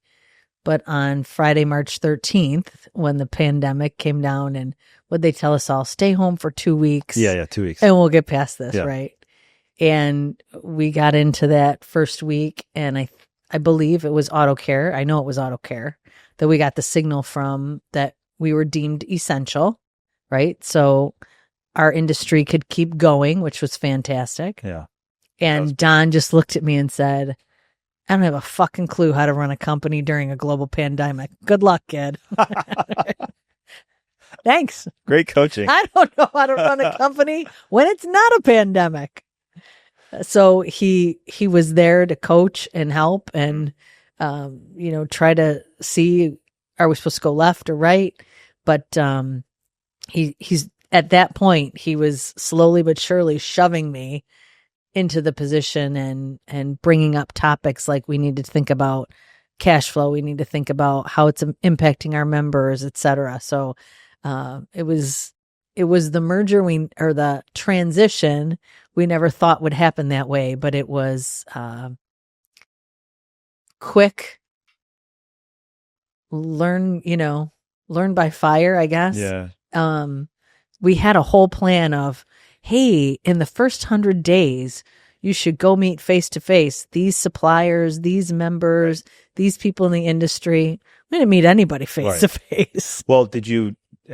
But on Friday, March 13th, when the pandemic came down, and what they tell us all, stay home for 2 weeks. Yeah, 2 weeks. And we'll get past this, yeah. Right? And we got into that first week, and I believe it was AutoCare. I know it was AutoCare that we got the signal from that we were deemed essential, right? So our industry could keep going, which was fantastic. Yeah. And Don just looked at me and said, I don't have a fucking clue how to run a company during a global pandemic. Good luck, kid. Thanks. Great coaching. I don't know how to run a company when it's not a pandemic. So he was there to coach and help and, try to see, are we supposed to go left or right? But he's at that point, he was slowly but surely shoving me into the position and bringing up topics like we need to think about cash flow. We need to think about how it's impacting our members, et cetera. So it was it was the merger or the transition we never thought would happen that way, but it was quick, learn by fire, I guess. Yeah. We had a whole plan of, hey, in the first 100 days, you should go meet face to face these suppliers, these members, these people in the industry. We didn't meet anybody face to face. Well,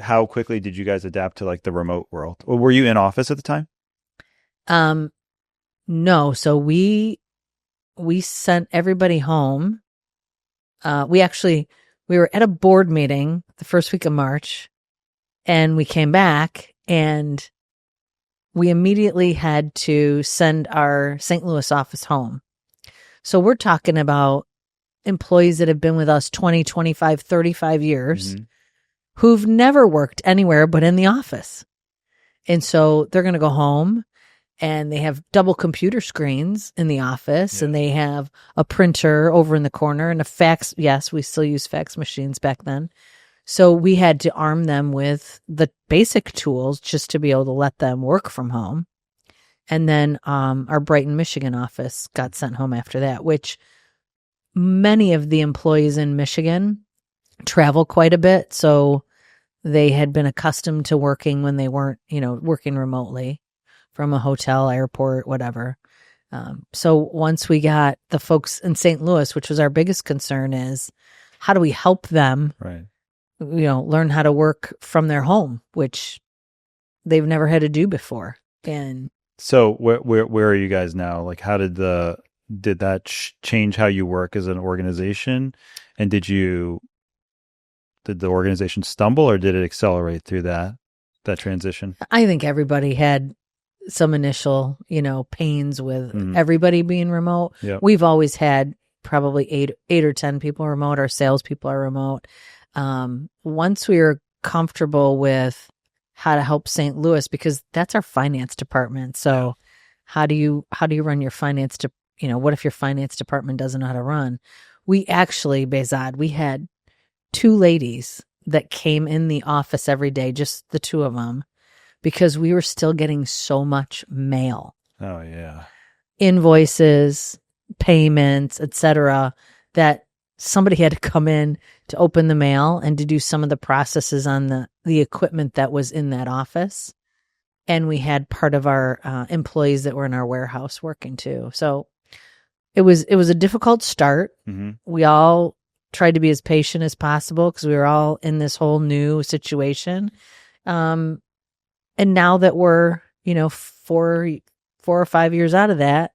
how quickly did you guys adapt to like the remote world? Or were you in office at the time? No. So we sent everybody home. We were at a board meeting the first week of March, and we came back and we immediately had to send our St. Louis office home. So we're talking about employees that have been with us 20, 25, 35 years who've never worked anywhere but in the office. And so they're going to go home, and they have double computer screens in the office, and they have a printer over in the corner and a fax. Yes, we still use fax machines back then. So we had to arm them with the basic tools just to be able to let them work from home. And then our Brighton, Michigan office got sent home after that, which many of the employees in Michigan travel quite a bit. So they had been accustomed to working when they weren't, working remotely from a hotel, airport, whatever. So once we got the folks in St. Louis, which was our biggest concern, is how do we help them, learn how to work from their home, which they've never had to do before. And so where are you guys now? Like, how did that change how you work as an organization? And did the organization stumble, or did it accelerate through that transition? I think everybody had some initial, pains with everybody being remote. Yep. We've always had probably eight or 10 people remote. Our salespeople are remote. Once we were comfortable with how to help St. Louis, because that's our finance department. So how do you run your finance what if your finance department doesn't know how to run? We actually, Behzad, we had 2 ladies that came in the office every day, just the 2 of them, because we were still getting so much mail. Oh, yeah. Invoices, payments, etc., that somebody had to come in to open the mail and to do some of the processes on the equipment that was in that office. And we had part of our employees that were in our warehouse working too. So it was a difficult start. We all tried to be as patient as possible because we were all in this whole new situation. And now that we're, 4 or 5 years out of that,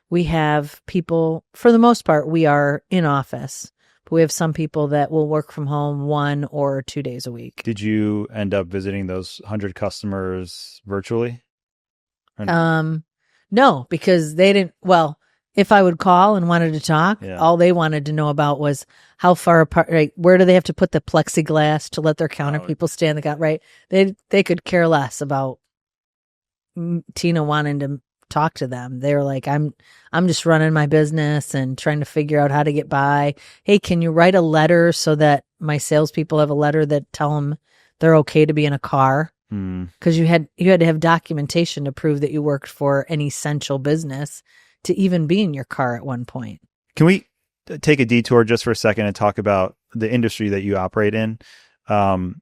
we have people, for the most part, we are in office, but we have some people that will work from home 1 or 2 days a week. Did you end up visiting those 100 customers virtually? No, because they didn't. Well, if I would call and wanted to talk, all they wanted to know about was how far apart, right? Where do they have to put the plexiglass to let their counter people stand the counter, right? They could care less about Tina wanting to talk to them. They were like, I'm just running my business and trying to figure out how to get by. Hey, can you write a letter so that my salespeople have a letter that tell them they're okay to be in a car? Because you had to have documentation to prove that you worked for an essential business to even be in your car at one point. Can we take a detour just for a second and talk about the industry that you operate in? The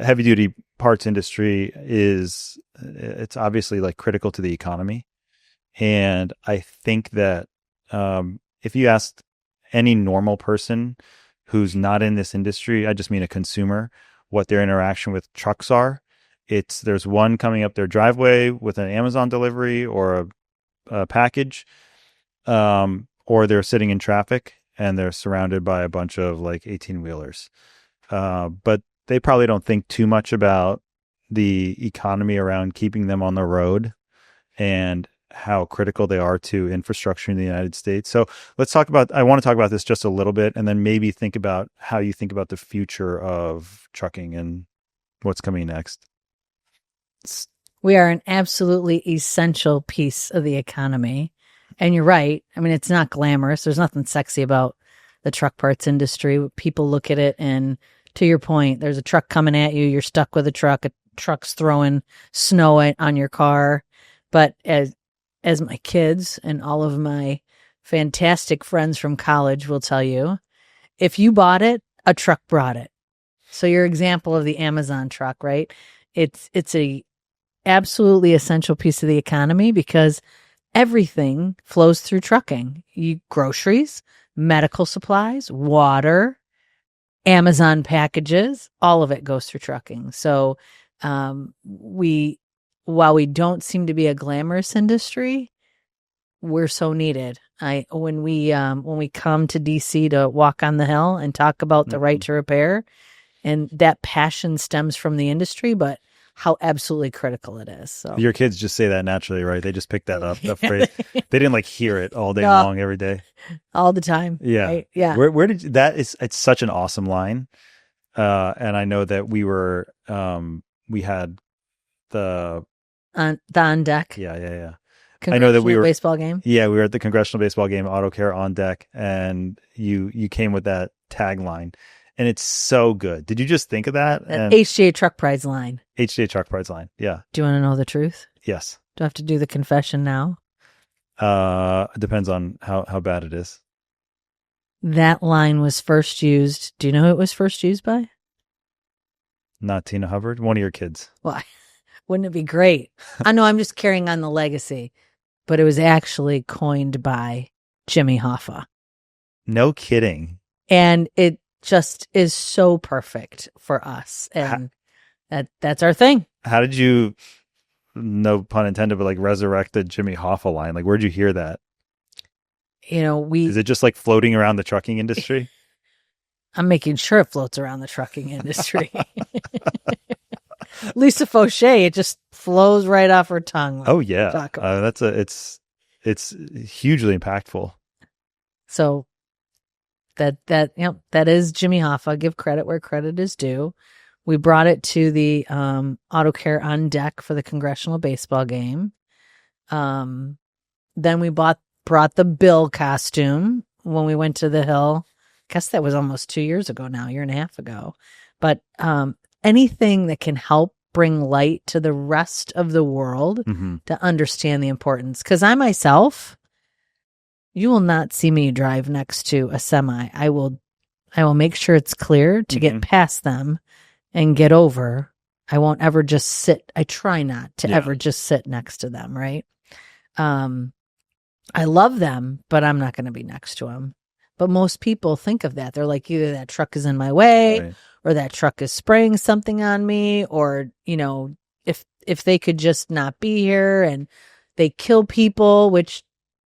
heavy duty parts industry it's obviously like critical to the economy. And I think that if you asked any normal person who's not in this industry, I just mean a consumer, what their interaction with trucks are, there's one coming up their driveway with an Amazon delivery or a package, or they're sitting in traffic and they're surrounded by a bunch of like 18-wheelers. But they probably don't think too much about the economy around keeping them on the road and how critical they are to infrastructure in the United States. So I want to talk about this just a little bit, and then maybe think about how you think about the future of trucking and what's coming next. We are an absolutely essential piece of the economy. And you're right. I mean, it's not glamorous. There's nothing sexy about the truck parts industry. People look at it and to your point, there's a truck coming at you. You're stuck with a truck's throwing snow on your car. But as my kids and all of my fantastic friends from college will tell you, if you bought it, a truck brought it. So your example of the Amazon truck, right? It's a absolutely essential piece of the economy because everything flows through trucking. Groceries, medical supplies, water, Amazon packages, all of it goes through trucking. So while we don't seem to be a glamorous industry, we're so needed. When we come to DC to walk on the Hill and talk about the right to repair, and that passion stems from the industry, but how absolutely critical it is. So your kids just say that naturally, right? They just pick that up. That phrase. They didn't like hear it all day long every day, all the time. Yeah, right? Yeah. Where did that is? It's such an awesome line, and I know that we had the on deck. Yeah. I know that we were baseball game. Yeah, we were at the Congressional Baseball game, Auto Care on Deck, and you came with that tagline, and it's so good. Did you just think of that? HDA truck prize line. HDA truck prize line. Yeah. Do you want to know the truth? Yes. Do I have to do the confession now? It depends on how bad it is. That line was first used. Do you know who it was first used by? Not Tina Hubbard. One of your kids. Why? Wouldn't it be great? I know I'm just carrying on the legacy, but it was actually coined by Jimmy Hoffa. No kidding. And it just is so perfect for us. And that's our thing. How did you, no pun intended, but like resurrect the Jimmy Hoffa line? Like, where'd you hear that? Is it just like floating around the trucking industry? I'm making sure it floats around the trucking industry. Lisa Fauché, it just flows right off her tongue. Oh yeah, it's hugely impactful. So that is Jimmy Hoffa. Give credit where credit is due. We brought it to the Auto Care on Deck for the Congressional Baseball game. Then we brought the Bill costume when we went to the Hill. I guess that was almost 2 years ago now, 1.5 years ago. But anything that can help bring light to the rest of the world to understand the importance. Because I myself, you will not see me drive next to a semi. I will make sure it's clear to get past them and get over. I won't ever just sit. I try not to ever just sit next to them, right? I love them, but I'm not going to be next to them. But most people think of that. They're like, either that truck is in my way, right, or that truck is spraying something on me, or, if they could just not be here, and they kill people, which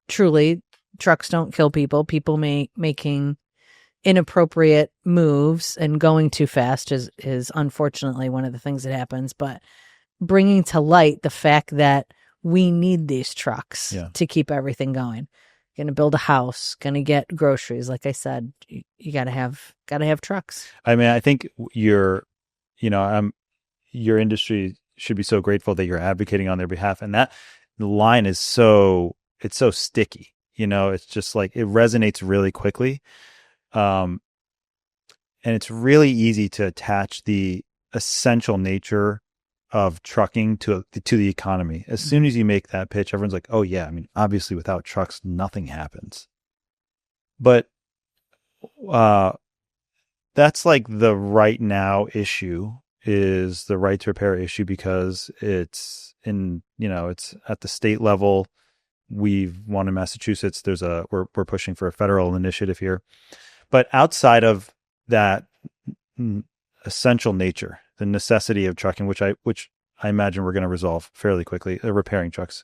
truly trucks don't kill people. People making inappropriate moves and going too fast is unfortunately one of the things that happens. But bringing to light the fact that we need these trucks to keep everything going. Going to build a house, going to get groceries. Like I said, you got to have trucks. I mean, I think your industry should be so grateful that you're advocating on their behalf. And that line is so sticky, it's just like, it resonates really quickly. And it's really easy to attach the essential nature of trucking to the economy. As soon as you make that pitch, everyone's like, oh yeah, I mean, obviously without trucks, nothing happens. But that's like the right now issue, is the right to repair issue, because it's it's at the state level. We've won in Massachusetts. We're pushing for a federal initiative here. But outside of that essential nature, the necessity of trucking, which I imagine we're going to resolve fairly quickly, repairing trucks.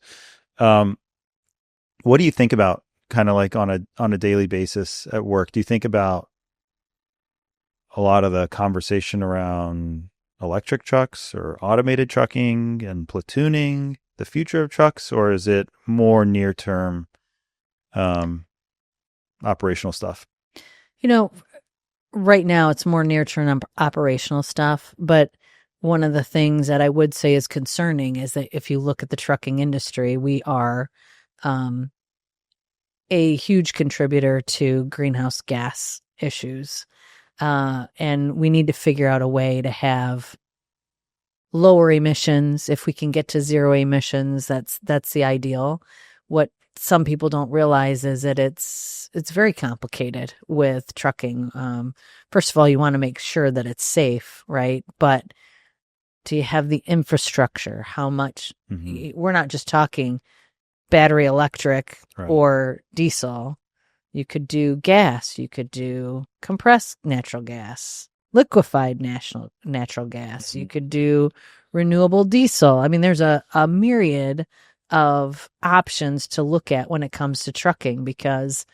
What do you think about, kind of like on a daily basis at work? Do you think about a lot of the conversation around electric trucks or automated trucking and platooning, the future of trucks, or is it more near term operational stuff? Right now it's more near-term operational stuff, but one of the things that I would say is concerning is that if you look at the trucking industry, we are a huge contributor to greenhouse gas issues. And we need to figure out a way to have lower emissions. If we can get to zero emissions, that's the ideal. What some people don't realize is that it's very complicated with trucking. First of all, you want to make sure that it's safe, right? But do you have the infrastructure? How much? We're not just talking battery electric or diesel. You could do gas. You could do compressed natural gas, liquefied natural gas. You could do renewable diesel. I mean, there's a myriad of options to look at when it comes to trucking, because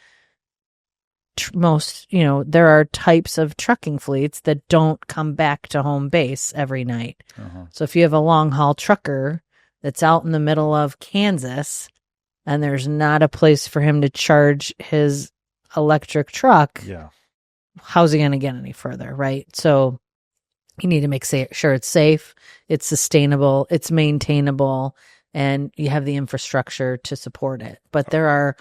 there are types of trucking fleets that don't come back to home base every night. So if you have a long haul trucker that's out in the middle of Kansas and there's not a place for him to charge his electric truck, how's he going to get any further, right? So you need to make sure it's safe, it's sustainable, it's maintainable, and you have the infrastructure to support it. But there are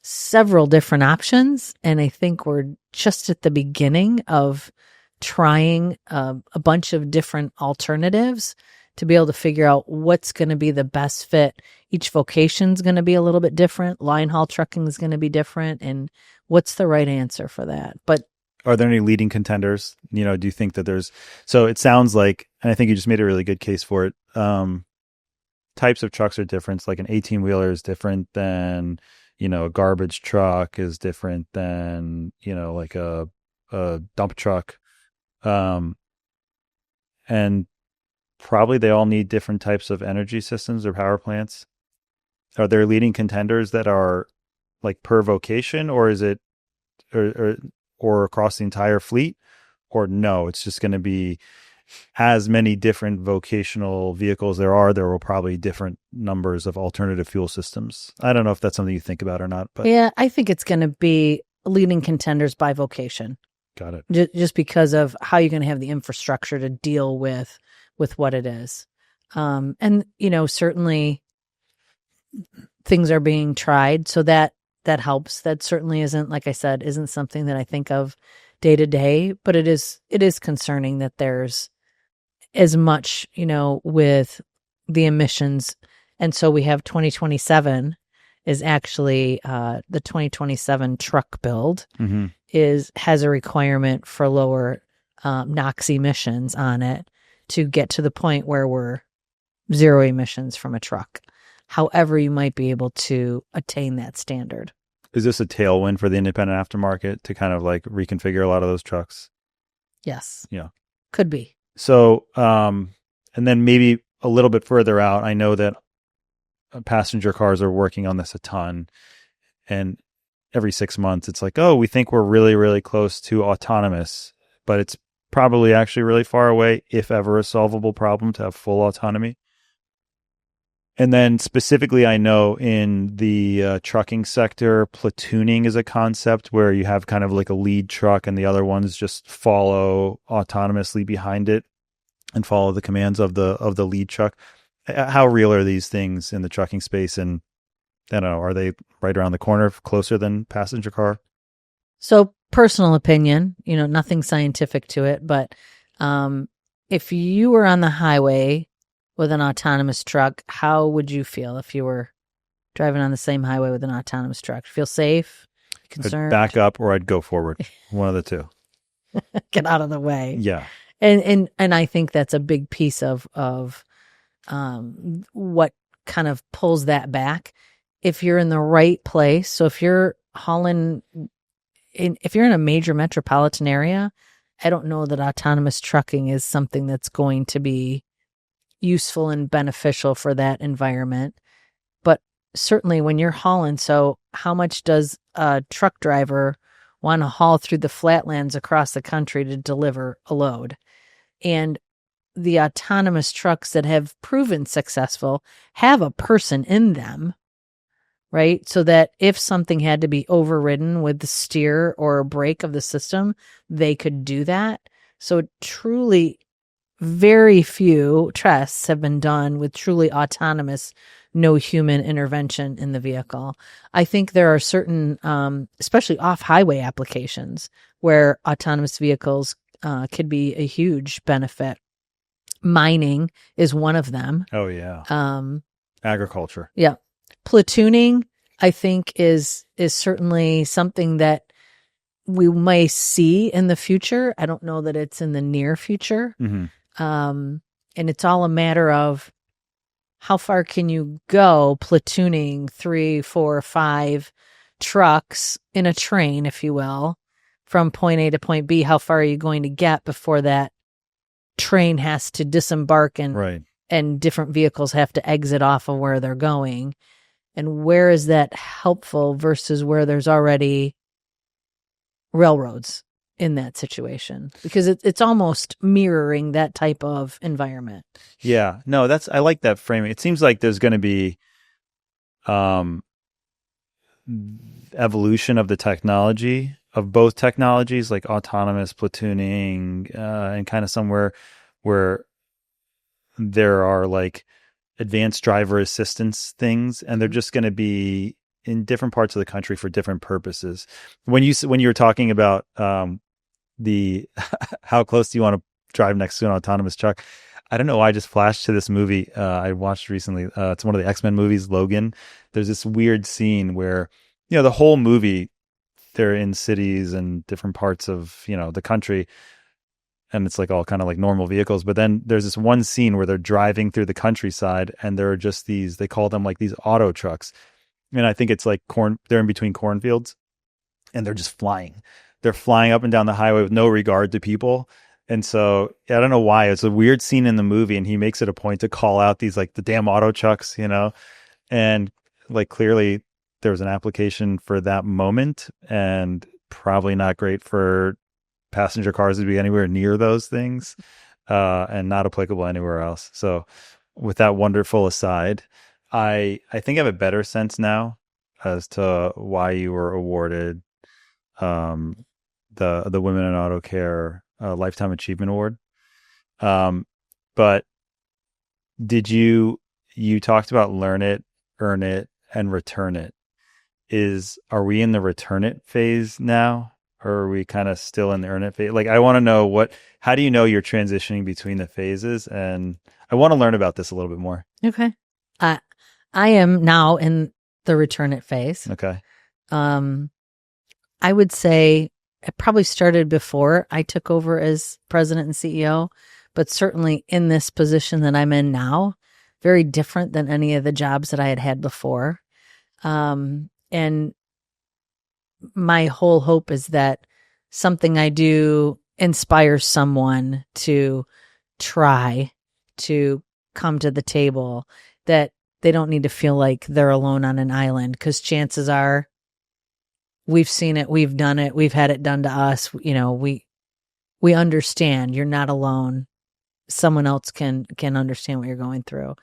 several different options, and I think we're just at the beginning of trying a bunch of different alternatives to be able to figure out what's going to be the best fit. Each vocation is going to be a little bit different. Line haul trucking is going to be different, and what's the right answer for that? But are there any leading contenders? Do you think that there's, so it sounds like, and I think you just made a really good case for it. Types of trucks are different. Like an 18-wheeler is different than, a garbage truck is different than, like a dump truck. And probably they all need different types of energy systems or power plants. Are there leading contenders that are like per vocation, or is it, or across the entire fleet, or no, it's just going to be as many different vocational vehicles there will probably different numbers of alternative fuel systems. I don't know if that's something you think about or not, but yeah, I think it's going to be leading contenders by vocation. Got it. Just because of how you're going to have the infrastructure to deal with what it is. And, certainly things are being tried, so that helps. That certainly isn't, like I said, isn't something that I think of day to day, but it is concerning that there's as much, with the emissions. And so we have 2027 is actually the 2027 truck build has a requirement for lower NOx emissions on it to get to the point where we're zero emissions from a truck. However, you might be able to attain that standard. Is this a tailwind for the independent aftermarket to kind of like reconfigure a lot of those trucks? Yes. Yeah. Could be. So, and then maybe a little bit further out, I know that passenger cars are working on this a ton, and every 6 months it's like, oh, we think we're really, really close to autonomous, but it's probably actually really far away, if ever a solvable problem, to have full autonomy. And then specifically, I know in the trucking sector, platooning is a concept where you have kind of like a lead truck and the other ones just follow autonomously behind it and follow the commands of the lead truck. How real are these things in the trucking space? And I don't know, are they right around the corner, closer than passenger car? So personal opinion, nothing scientific to it, but if you were on the highway with an autonomous truck, how would you feel if you were driving on the same highway with an autonomous truck? Feel safe? Concerned? I'd back up or I'd go forward. One of the two. Get out of the way. Yeah. And I think that's a big piece of what kind of pulls that back. If you're in the right place, so if you're if you're in a major metropolitan area, I don't know that autonomous trucking is something that's going to be useful and beneficial for that environment. But certainly when you're hauling, so how much does a truck driver want to haul through the flatlands across the country to deliver a load? And the autonomous trucks that have proven successful have a person in them, right? So that if something had to be overridden with the steer or brake of the system, they could do that. So truly, very few tests have been done with truly autonomous, no human intervention in the vehicle. I think there are certain, especially off-highway applications, where autonomous vehicles could be a huge benefit. Mining is one of them. Oh yeah. Agriculture. Yeah. Platooning, I think, is certainly something that we may see in the future. I don't know that it's in the near future. Mm-hmm. And it's all a matter of how far can you go platooning 3, 4, 5 trucks in a train, if you will, from point A to point B. How far are you going to get before that train has to disembark and different vehicles have to exit off of where they're going? And where is that helpful versus where there's already railroads in that situation? Because it's almost mirroring that type of environment. Yeah, no, I like that framing. It seems like there's going to be evolution of the technology, of both technologies, like autonomous platooning, and kind of somewhere where there are like advanced driver assistance things, and they're just going to be in different parts of the country for different purposes. When you were talking about the how close do you want to drive next to an autonomous truck, I don't know why I just flashed to this movie I watched recently. It's one of the X-Men movies, Logan. There's this weird scene where, the whole movie, they're in cities and different parts of, the country, and it's like all kind of like normal vehicles. But then there's this one scene where they're driving through the countryside, and there are just these, they call them like these auto trucks. And I think it's like they're in between cornfields, and they're just flying. They're flying up and down the highway with no regard to people. And so I don't know why. It's a weird scene in the movie, and he makes it a point to call out these like the damn auto trucks, and like clearly there was an application for that moment, and probably not great for passenger cars to be anywhere near those things, and not applicable anywhere else. So with that wonderful aside, I think I have a better sense now as to why you were awarded the Women in Auto Care Lifetime Achievement Award. But did you talked about learn it, earn it, and return it. Are we in the return it phase now, or are we kind of still in the earn it phase? Like, I want to know how do you know you're transitioning between the phases? And I want to learn about this a little bit more. Okay. I am now in the return it phase. Okay. I would say it probably started before I took over as president and CEO, but certainly in this position that I'm in now, very different than any of the jobs that I had before. And my whole hope is that something I do inspires someone to try to come to the table, that they don't need to feel like they're alone on an island, because chances are we've seen it, we've done it, we've had it done to us. We understand you're not alone. Someone else can understand what you're going through.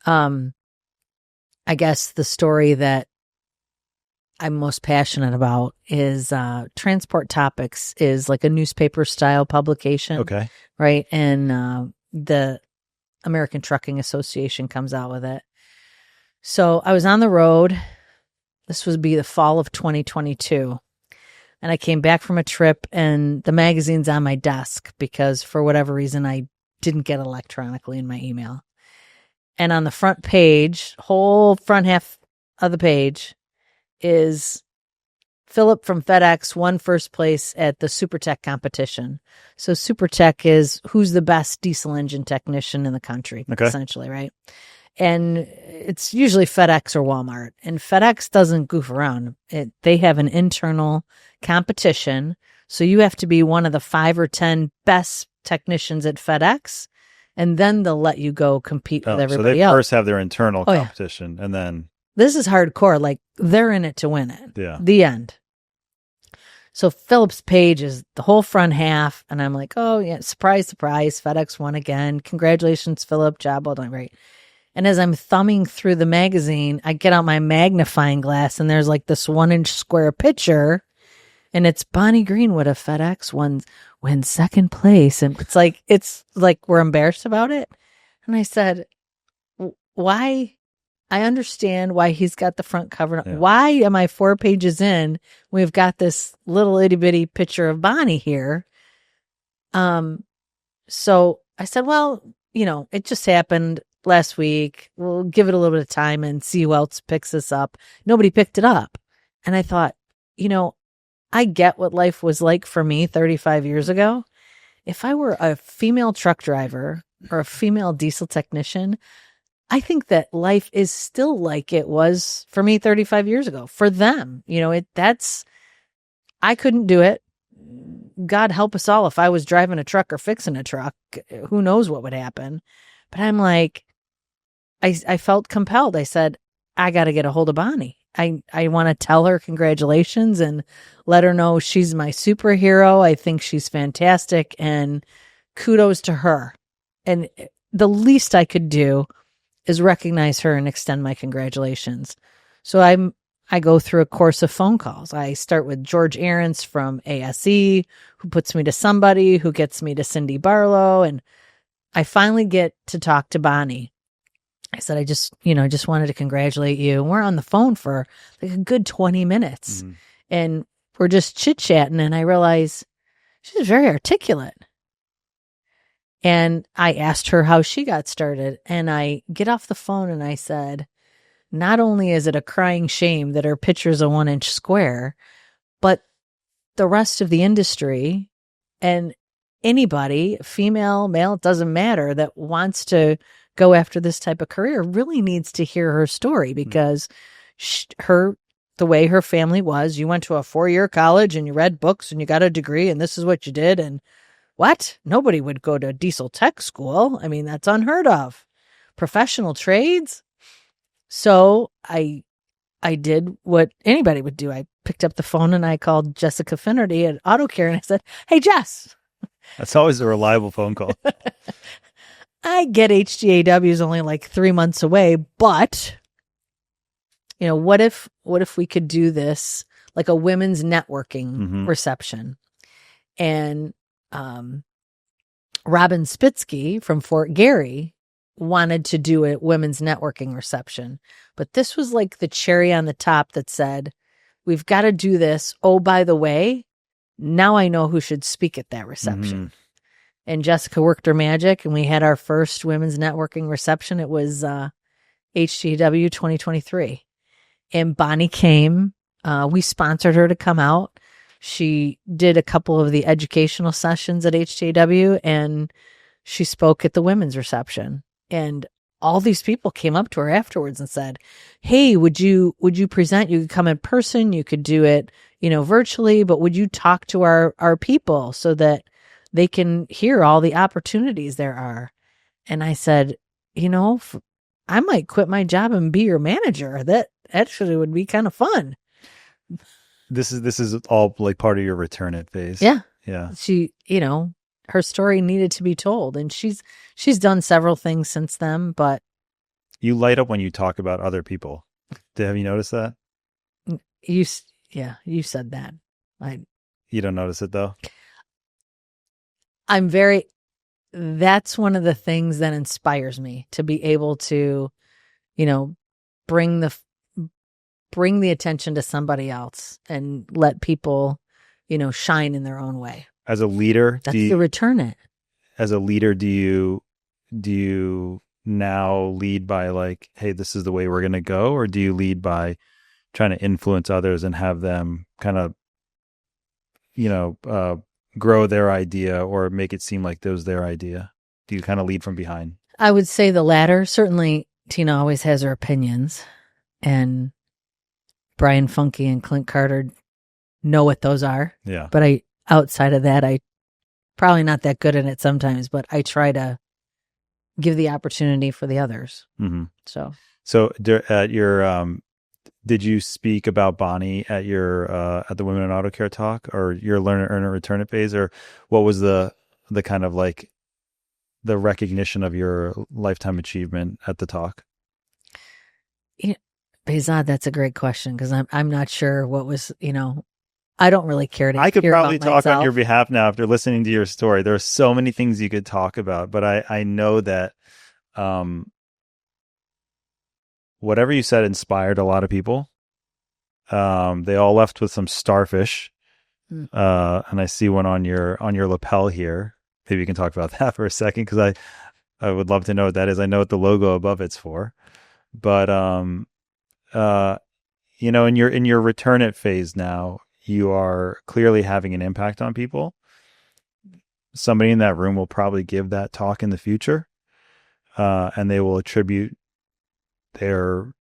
I guess the story that I'm most passionate about is Transport Topics is like a newspaper style publication. Okay. Right. And the American Trucking Association comes out with it. So I was on the road. This would be the fall of 2022. And I came back from a trip, and the magazine's on my desk because for whatever reason, I didn't get electronically in my email. And on the front page, whole front half of the page, is Philip from FedEx won first place at the SuperTech competition. So SuperTech is who's the best diesel engine technician in the country, essentially, right? And it's usually FedEx or Walmart. And FedEx doesn't goof around. They have an internal competition. So you have to be one of the 5 or 10 best technicians at FedEx, and then they'll let you go compete with everybody else. So they first have their internal competition, and then... This is hardcore. Like, they're in it to win it. Yeah. The end. So Philip's page is the whole front half, and I'm like, oh, yeah, surprise, surprise, FedEx won again. Congratulations, Philip. Job well done. Right. And as I'm thumbing through the magazine, I get out my magnifying glass, and there's like this 1-inch square picture, and it's Bonnie Greenwood of FedEx wins second place. And it's like we're embarrassed about it. And I said, why I understand why he's got the front cover. Yeah. Why am I 4 pages in? We've got this little itty bitty picture of Bonnie here. So I said, well, it just happened last week. We'll give it a little bit of time and see who else picks this up. Nobody picked it up. And I thought, I get what life was like for me 35 years ago. If I were a female truck driver or a female diesel technician, I think that life is still like it was for me 35 years ago. For them, I couldn't do it. God help us all if I was driving a truck or fixing a truck. Who knows what would happen? But I'm like, I felt compelled. I said, I got to get a hold of Bonnie. I want to tell her congratulations and let her know she's my superhero. I think she's fantastic and kudos to her. And the least I could do is recognize her and extend my congratulations. So I go through a course of phone calls. I start with George Ahrens from ASE, who puts me to somebody who gets me to Cindy Barlow. And I finally get to talk to Bonnie. I said, I just wanted to congratulate you. And we're on the phone for like a good 20 minutes. Mm-hmm. And we're just chit-chatting. And I realize she's very articulate. And I asked her how she got started. And I get off the phone and I said, not only is it a crying shame that her picture's a 1-inch square, but the rest of the industry and anybody, female, male, it doesn't matter, that wants to go after this type of career really needs to hear her story because the way her family was, you went to a 4-year college and you read books and you got a degree and this is what you did. And what? Nobody would go to diesel tech school. I mean, that's unheard of. Professional trades. So I did what anybody would do. I picked up the phone and I called Jessica Finnerty at AutoCare and I said, hey, Jess. That's always a reliable phone call. I get HDAW is only like 3 months away, but what if we could do this like a women's networking reception? And Robin Spitzky from Fort Gary wanted to do a women's networking reception, but this was like the cherry on the top that said, we've got to do this. Oh, by the way, now I know who should speak at that reception. Mm-hmm. And Jessica worked her magic, and we had our first women's networking reception. It was HDW 2023. And Bonnie came. We sponsored her to come out. She did a couple of the educational sessions at HDW, and she spoke at the women's reception. And all these people came up to her afterwards and said, hey, would you present? You could come in person. You could do it, virtually, but would you talk to our people so that they can hear all the opportunities there are? And I said, I might quit my job and be your manager. That actually would be kind of fun. This is all like part of your return it phase. Yeah. Yeah. She, her story needed to be told, and she's done several things since then, but you light up when you talk about other people. Have you noticed that? You said that. You don't notice it though? That's one of the things that inspires me to be able to, bring the attention to somebody else and let people, shine in their own way. As a leader, that's the return it. As a leader, do you now lead by like, hey, this is the way we're going to go? Or do you lead by trying to influence others and have them kind of, grow their idea or make it seem like that was their idea? Do you kind of lead from behind? I would say the latter. Certainly, Tina always has her opinions, and Brian Funke and Clint Carter know what those are. Yeah. But outside of that, I probably not that good at it sometimes, but I try to give the opportunity for the others. Mm-hmm. So at your, did you speak about Bonnie at your at the Women in Auto Care talk, or your learn it, earn it, return it phase, or what was the kind of like the recognition of your lifetime achievement at the talk? Behzad, that's a great question, because I'm not sure what was, I don't really care to. I could probably talk myself on your behalf now after listening to your story. There are so many things you could talk about, but I know that whatever you said inspired a lot of people. They all left with some starfish. And I see one on your lapel here. Maybe you can talk about that for a second, because I would love to know what that is. I know what the logo above it's for, but you know, in your return it phase now, you are clearly having an impact on people. Somebody in that room will probably give that talk in the future, and they will attribute their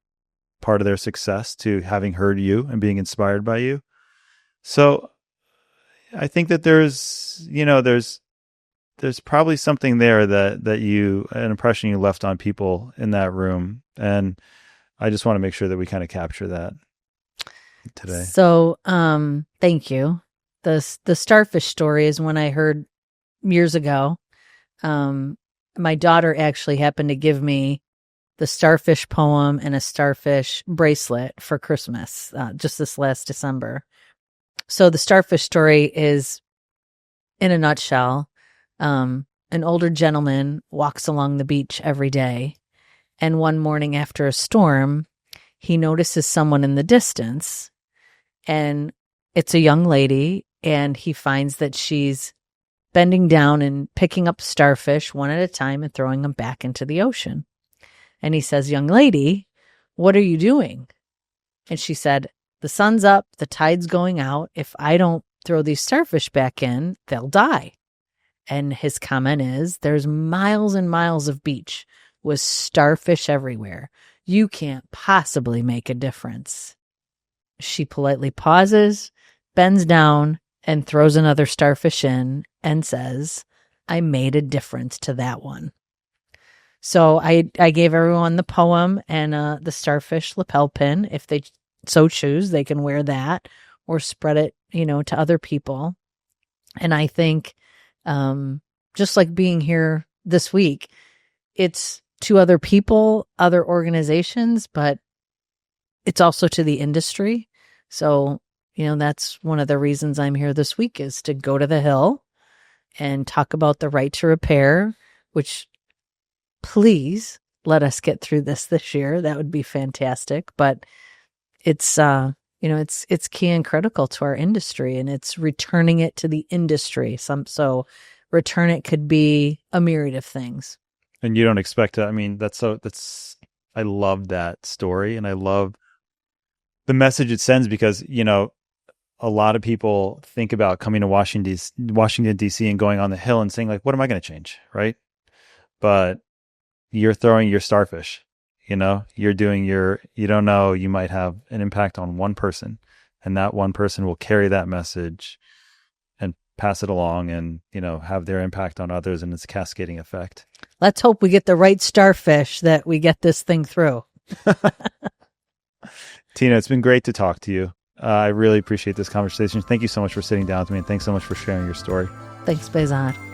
part of their success to having heard you and being inspired by you. So I think that there's probably something there that an impression you left on people in that room. And I just want to make sure that we kind of capture that today. So, thank you. The starfish story is one I heard years ago. My daughter actually happened to give me the starfish poem and a starfish bracelet for Christmas, just this last December. So the starfish story is, in a nutshell, an older gentleman walks along the beach every day, and one morning after a storm, he notices someone in the distance, and it's a young lady, and he finds that she's bending down and picking up starfish one at a time and throwing them back into the ocean. And he says, "Young lady, what are you doing?" And she said, "The sun's up, the tide's going out. If I don't throw these starfish back in, they'll die." And his comment is, "There's miles and miles of beach with starfish everywhere. You can't possibly make a difference." She politely pauses, bends down, and throws another starfish in and says, "I made a difference to that one." So I gave everyone the poem and the starfish lapel pin. If they so choose, they can wear that or spread it, to other people. And I think, just like being here this week, it's to other people, other organizations, but it's also to the industry. So, that's one of the reasons I'm here this week, is to go to the Hill and talk about the right to repair, which, please let us get through this year. That would be fantastic. But it's, it's key and critical to our industry, and it's returning it to the industry. So return it could be a myriad of things. And you don't expect to, I love that story, and I love the message it sends, because, a lot of people think about coming to Washington, DC and going on the Hill and saying, like, what am I going to change? Right. But you're throwing your starfish, you're doing you don't know, you might have an impact on one person, and that one person will carry that message and pass it along and, have their impact on others, and it's a cascading effect. Let's hope we get the right starfish, that we get this thing through. Tina, it's been great to talk to you. I really appreciate this conversation. Thank you so much for sitting down with me, and thanks so much for sharing your story. Thanks, Behzad.